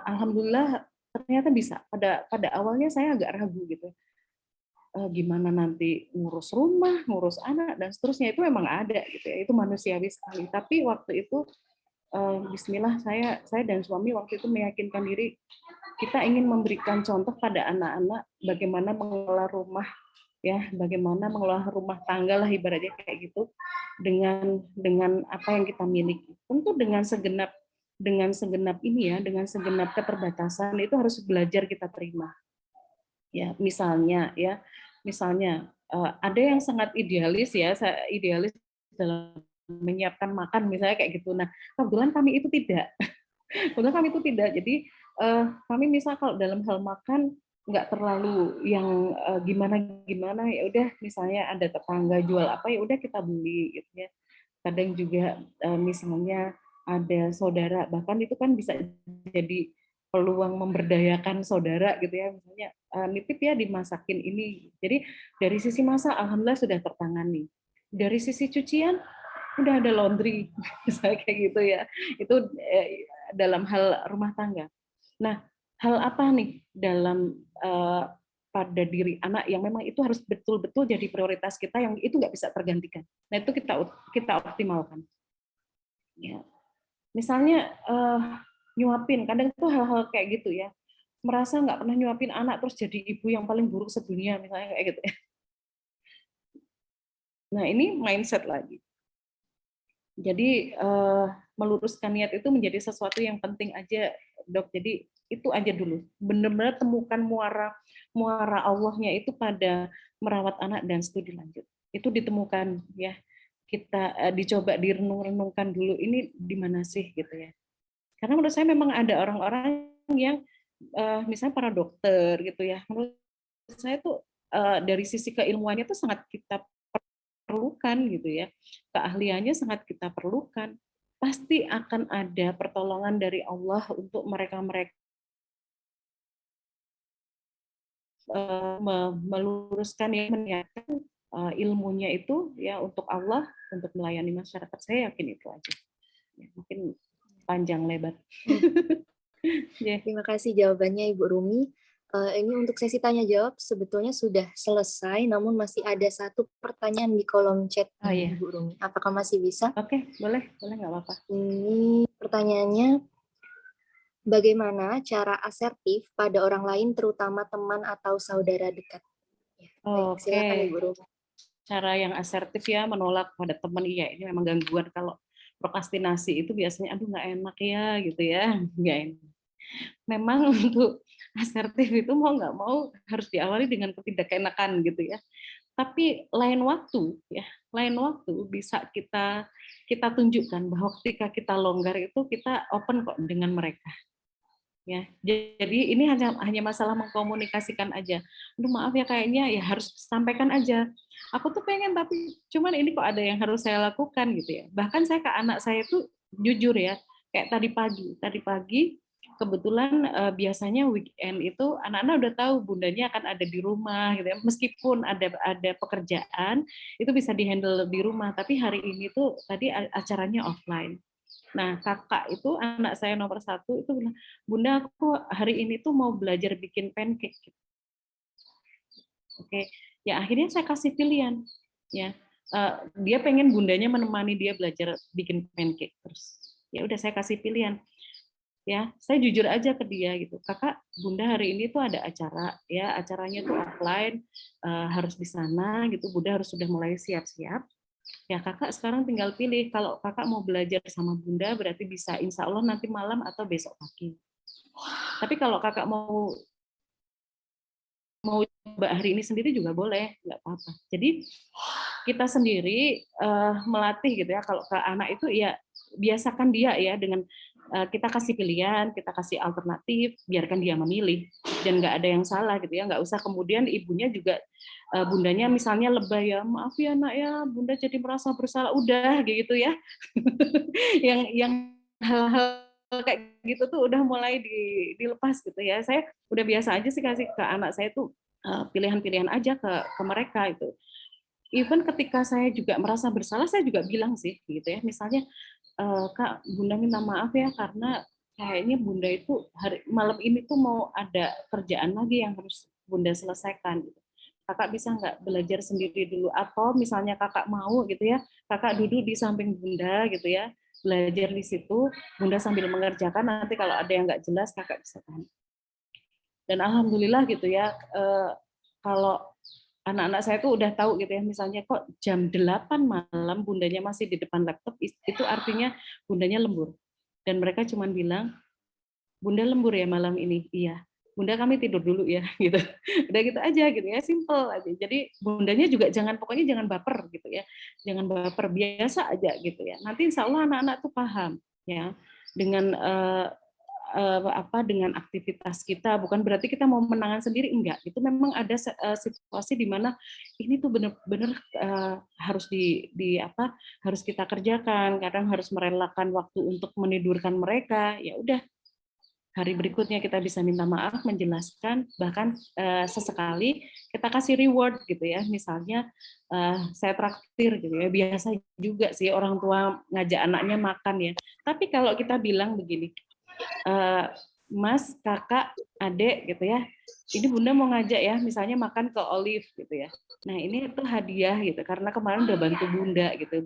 Alhamdulillah ternyata bisa. Pada awalnya saya agak ragu gitu. Gimana nanti ngurus rumah, ngurus anak dan seterusnya, itu memang ada gitu ya. Itu manusiawi sekali. Tapi waktu itu bismillah saya dan suami waktu itu meyakinkan diri kita ingin memberikan contoh pada anak-anak bagaimana mengelola rumah ya, bagaimana mengelola rumah tangga lah ibaratnya kayak gitu dengan apa yang kita miliki. Tentu dengan segenap ini ya, dengan segenap keterbatasan itu harus belajar kita terima. Ya, misalnya ada yang sangat idealis ya, idealis dalam menyiapkan makan misalnya kayak gitu. Nah, kebetulan kami itu tidak. Kebetulan kami itu tidak. Jadi kami misal kalau dalam hal makan nggak terlalu yang gimana ya udah, misalnya ada tetangga jual apa ya udah kita beli gitu ya. Kadang juga misalnya ada saudara, bahkan itu kan bisa jadi peluang memberdayakan saudara gitu ya, misalnya nitip ya dimasakin ini. Jadi dari sisi masak alhamdulillah sudah tertangani. Dari sisi cucian udah ada laundry misalnya kayak gitu ya. Itu dalam hal rumah tangga. Nah, hal apa nih dalam pada diri anak yang memang itu harus betul-betul jadi prioritas kita, yang itu nggak bisa tergantikan. Nah, itu kita optimalkan. Ya. Misalnya nyuapin, kadang itu hal-hal kayak gitu ya. Merasa nggak pernah nyuapin anak terus jadi ibu yang paling buruk sedunia misalnya kayak gitu ya. Nah, ini mindset lagi. Jadi meluruskan niat itu menjadi sesuatu yang penting aja, Dok. Jadi itu aja dulu. Benar-benar temukan muara Allahnya itu pada merawat anak dan studi lanjut. Itu ditemukan ya. Kita dicoba direnung-renungkan dulu ini di mana sih gitu ya. Karena menurut saya memang ada orang-orang yang misalnya para dokter gitu ya. Menurut saya tuh dari sisi keilmuannya tuh sangat kita perlukan gitu ya, keahliannya sangat kita perlukan. Pasti akan ada pertolongan dari Allah untuk mereka-mereka meluruskan ya, meniatkan ilmunya itu ya untuk Allah, untuk melayani masyarakat. Saya yakin itu aja. Ya, mungkin panjang lebar. Yeah. Terima kasih jawabannya Ibu Rumi. Ini untuk sesi tanya jawab sebetulnya sudah selesai, namun masih ada satu pertanyaan di kolom chat Ibu Rumi. Apakah masih bisa? Oke, boleh nggak apa-apa. Ini pertanyaannya, bagaimana cara asertif pada orang lain, terutama teman atau saudara dekat? Ya, baik, silakan Ibu Rumi. Cara yang asertif ya, menolak pada teman, iya ini memang gangguan. Kalau prokrastinasi itu biasanya aduh nggak enak ya gitu ya, nggak enak. Memang untuk asertif itu mau nggak mau harus diawali dengan ketidakenakan gitu ya. Tapi lain waktu bisa kita tunjukkan bahwa ketika kita longgar itu kita open kok dengan mereka. Ya, jadi ini hanya masalah mengkomunikasikan aja. Aduh maaf ya kayaknya ya harus sampaikan aja. Aku tuh pengen tapi cuman ini kok ada yang harus saya lakukan gitu ya. Bahkan saya ke anak saya tuh jujur ya, kayak tadi pagi kebetulan biasanya weekend itu anak-anak udah tahu bundanya akan ada di rumah gitu ya. Meskipun ada pekerjaan itu bisa dihandle di rumah, tapi hari ini tuh tadi acaranya offline. Nah, kakak itu anak saya nomor 1 itu bilang, Bunda aku hari ini tuh mau belajar bikin pancake. Oke, ya akhirnya saya kasih pilihan. Ya, dia pengen bundanya menemani dia belajar bikin pancake terus. Ya udah saya kasih pilihan. Ya, saya jujur aja ke dia gitu. Kakak, Bunda hari ini tuh ada acara, ya acaranya tuh offline, harus di sana gitu. Bunda harus sudah mulai siap-siap. Ya kakak sekarang tinggal pilih, kalau kakak mau belajar sama Bunda berarti bisa insya Allah nanti malam atau besok pagi. Tapi kalau kakak mau mau coba hari ini sendiri juga boleh, nggak apa-apa. Jadi kita sendiri melatih gitu ya, kalau ke anak itu ya biasakan dia ya dengan kita kasih pilihan, kita kasih alternatif, biarkan dia memilih dan nggak ada yang salah gitu ya, nggak usah kemudian ibunya juga bundanya misalnya lebay ya, maaf ya nak ya, bunda jadi merasa bersalah, udah gitu ya. yang hal-hal kayak gitu tuh udah mulai dilepas gitu ya. Saya udah biasa aja sih kasih ke anak saya tuh pilihan-pilihan aja ke mereka itu. Even ketika saya juga merasa bersalah, saya juga bilang sih gitu ya. Misalnya, Kak, Bunda minta maaf ya karena kayaknya Bunda itu malam ini tuh mau ada kerjaan lagi yang harus Bunda selesaikan. Gitu. Kakak bisa nggak belajar sendiri dulu, atau misalnya kakak mau gitu ya, kakak duduk di samping Bunda gitu ya, belajar di situ, Bunda sambil mengerjakan, nanti kalau ada yang nggak jelas kakak bisa tanya. Dan alhamdulillah gitu ya, kalau anak-anak saya tuh udah tahu gitu ya, misalnya kok jam 8 malam bundanya masih di depan laptop, itu artinya bundanya lembur. Dan mereka cuma bilang, Bunda lembur ya malam ini? Iya. Bunda kami tidur dulu ya gitu. Udah gitu aja gitu ya, simple aja. Jadi bundanya juga pokoknya jangan baper gitu ya. Jangan baper, biasa aja gitu ya. Nanti insya Allah anak-anak tuh paham ya dengan dengan aktivitas kita, bukan berarti kita mau menangan sendiri, enggak. Itu memang ada situasi di mana ini tuh benar-benar harus harus kita kerjakan. Kadang harus merelakan waktu untuk menidurkan mereka. Ya udah, hari berikutnya kita bisa minta maaf, menjelaskan, bahkan sesekali kita kasih reward gitu ya, misalnya saya traktir gitu ya, biasa juga sih orang tua ngajak anaknya makan ya. Tapi kalau kita bilang begini, Mas, kakak, adek gitu ya, ini Bunda mau ngajak ya, misalnya makan ke Olive gitu ya. Nah ini tuh hadiah gitu, karena kemarin udah bantu Bunda gitu,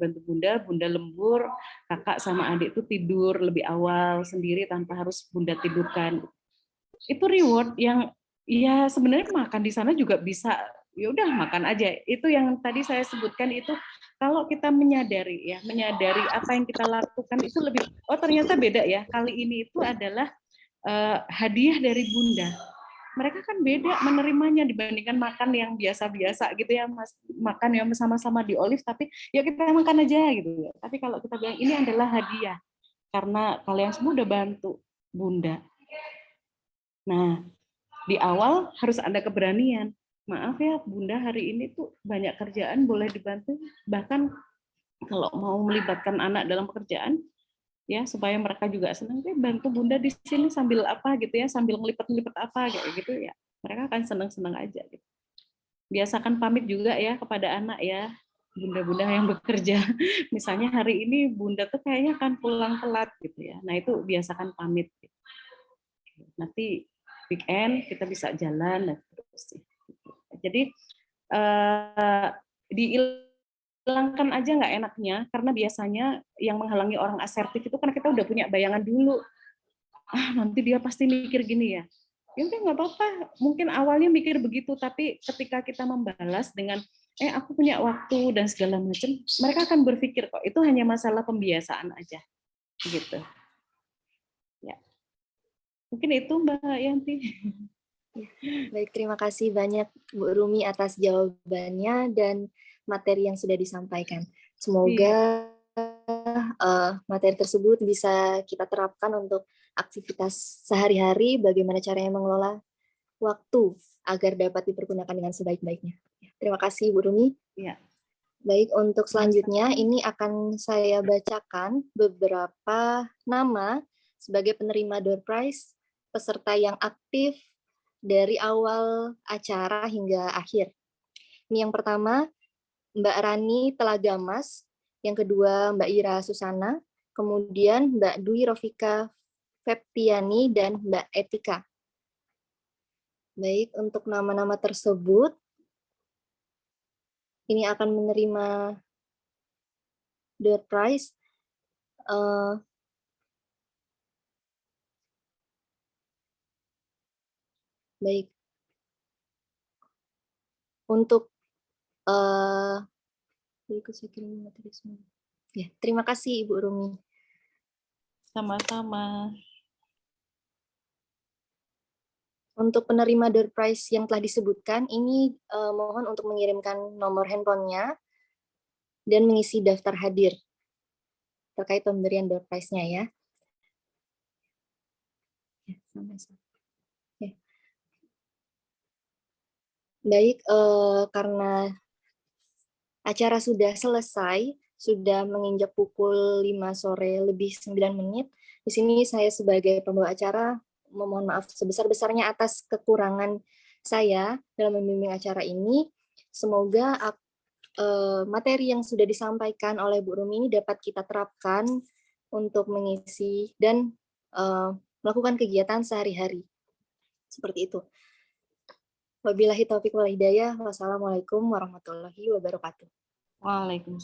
Bunda lembur, kakak sama adik tuh tidur lebih awal sendiri tanpa harus Bunda tidurkan. Itu reward yang ya sebenarnya makan di sana juga bisa, ya udah makan aja. Itu yang tadi saya sebutkan itu, kalau kita menyadari apa yang kita lakukan itu lebih, oh ternyata beda ya, kali ini itu adalah hadiah dari Bunda. Mereka kan beda menerimanya dibandingkan makan yang biasa-biasa gitu ya, Mas, makan yang sama-sama di Olive tapi ya kita makan aja gitu ya. Tapi kalau kita bilang ini adalah hadiah karena kalian semua udah bantu Bunda. Nah, di awal harus ada keberanian. Maaf ya Bunda, hari ini tuh banyak kerjaan, boleh dibantu, bahkan kalau mau melibatkan anak dalam pekerjaan ya supaya mereka juga senang, bantu Bunda di sini sambil apa gitu ya, sambil ngelipet-ngelipet apa kayak gitu ya, mereka akan senang-senang aja gitu. Biasakan pamit juga ya kepada anak ya, bunda-bunda yang bekerja, misalnya hari ini Bunda tuh kayaknya akan pulang telat gitu ya, nah itu biasakan pamit gitu. Nanti weekend kita bisa jalan dan terus. Jadi dihilangkan aja nggak enaknya, karena biasanya yang menghalangi orang asertif itu kan kita udah punya bayangan dulu, nanti dia pasti mikir gini ya. Ya udah nggak apa-apa, mungkin awalnya mikir begitu, tapi ketika kita membalas dengan aku punya waktu dan segala macam, mereka akan berpikir kok itu hanya masalah pembiasaan aja, gitu. Ya, mungkin itu Mbak Yanti. Baik, terima kasih banyak Bu Rumi atas jawabannya dan materi yang sudah disampaikan. Semoga materi tersebut bisa kita terapkan untuk aktivitas sehari-hari, bagaimana caranya mengelola waktu agar dapat dipergunakan dengan sebaik-baiknya. Terima kasih Bu Rumi. Ya. Baik, untuk selanjutnya ini akan saya bacakan beberapa nama sebagai penerima door prize peserta yang aktif dari awal acara hingga akhir. Ini yang pertama, Mbak Rani Telagamas, yang kedua Mbak Ira Susana, kemudian Mbak Dwi Rofika Feptiani, dan Mbak Etika. Baik, untuk nama-nama tersebut, ini akan menerima door prize. Baik. Untuk berikut saya kirim materi semua. Ya, terima kasih Ibu Rumi. Sama-sama. Untuk penerima door prize yang telah disebutkan, ini mohon untuk mengirimkan nomor handphonenya dan mengisi daftar hadir terkait pemberian door prize-nya ya. Baik, karena acara sudah selesai, sudah menginjak pukul 5 sore lebih 9 menit. Di sini saya sebagai pembawa acara memohon maaf sebesar-besarnya atas kekurangan saya dalam membimbing acara ini. Semoga materi yang sudah disampaikan oleh Bu Rumi ini dapat kita terapkan untuk mengisi dan melakukan kegiatan sehari-hari. Seperti itu. Wabillahi taufiq wal hidayah. Wassalamualaikum warahmatullahi wabarakatuh. Waalaikumsalam.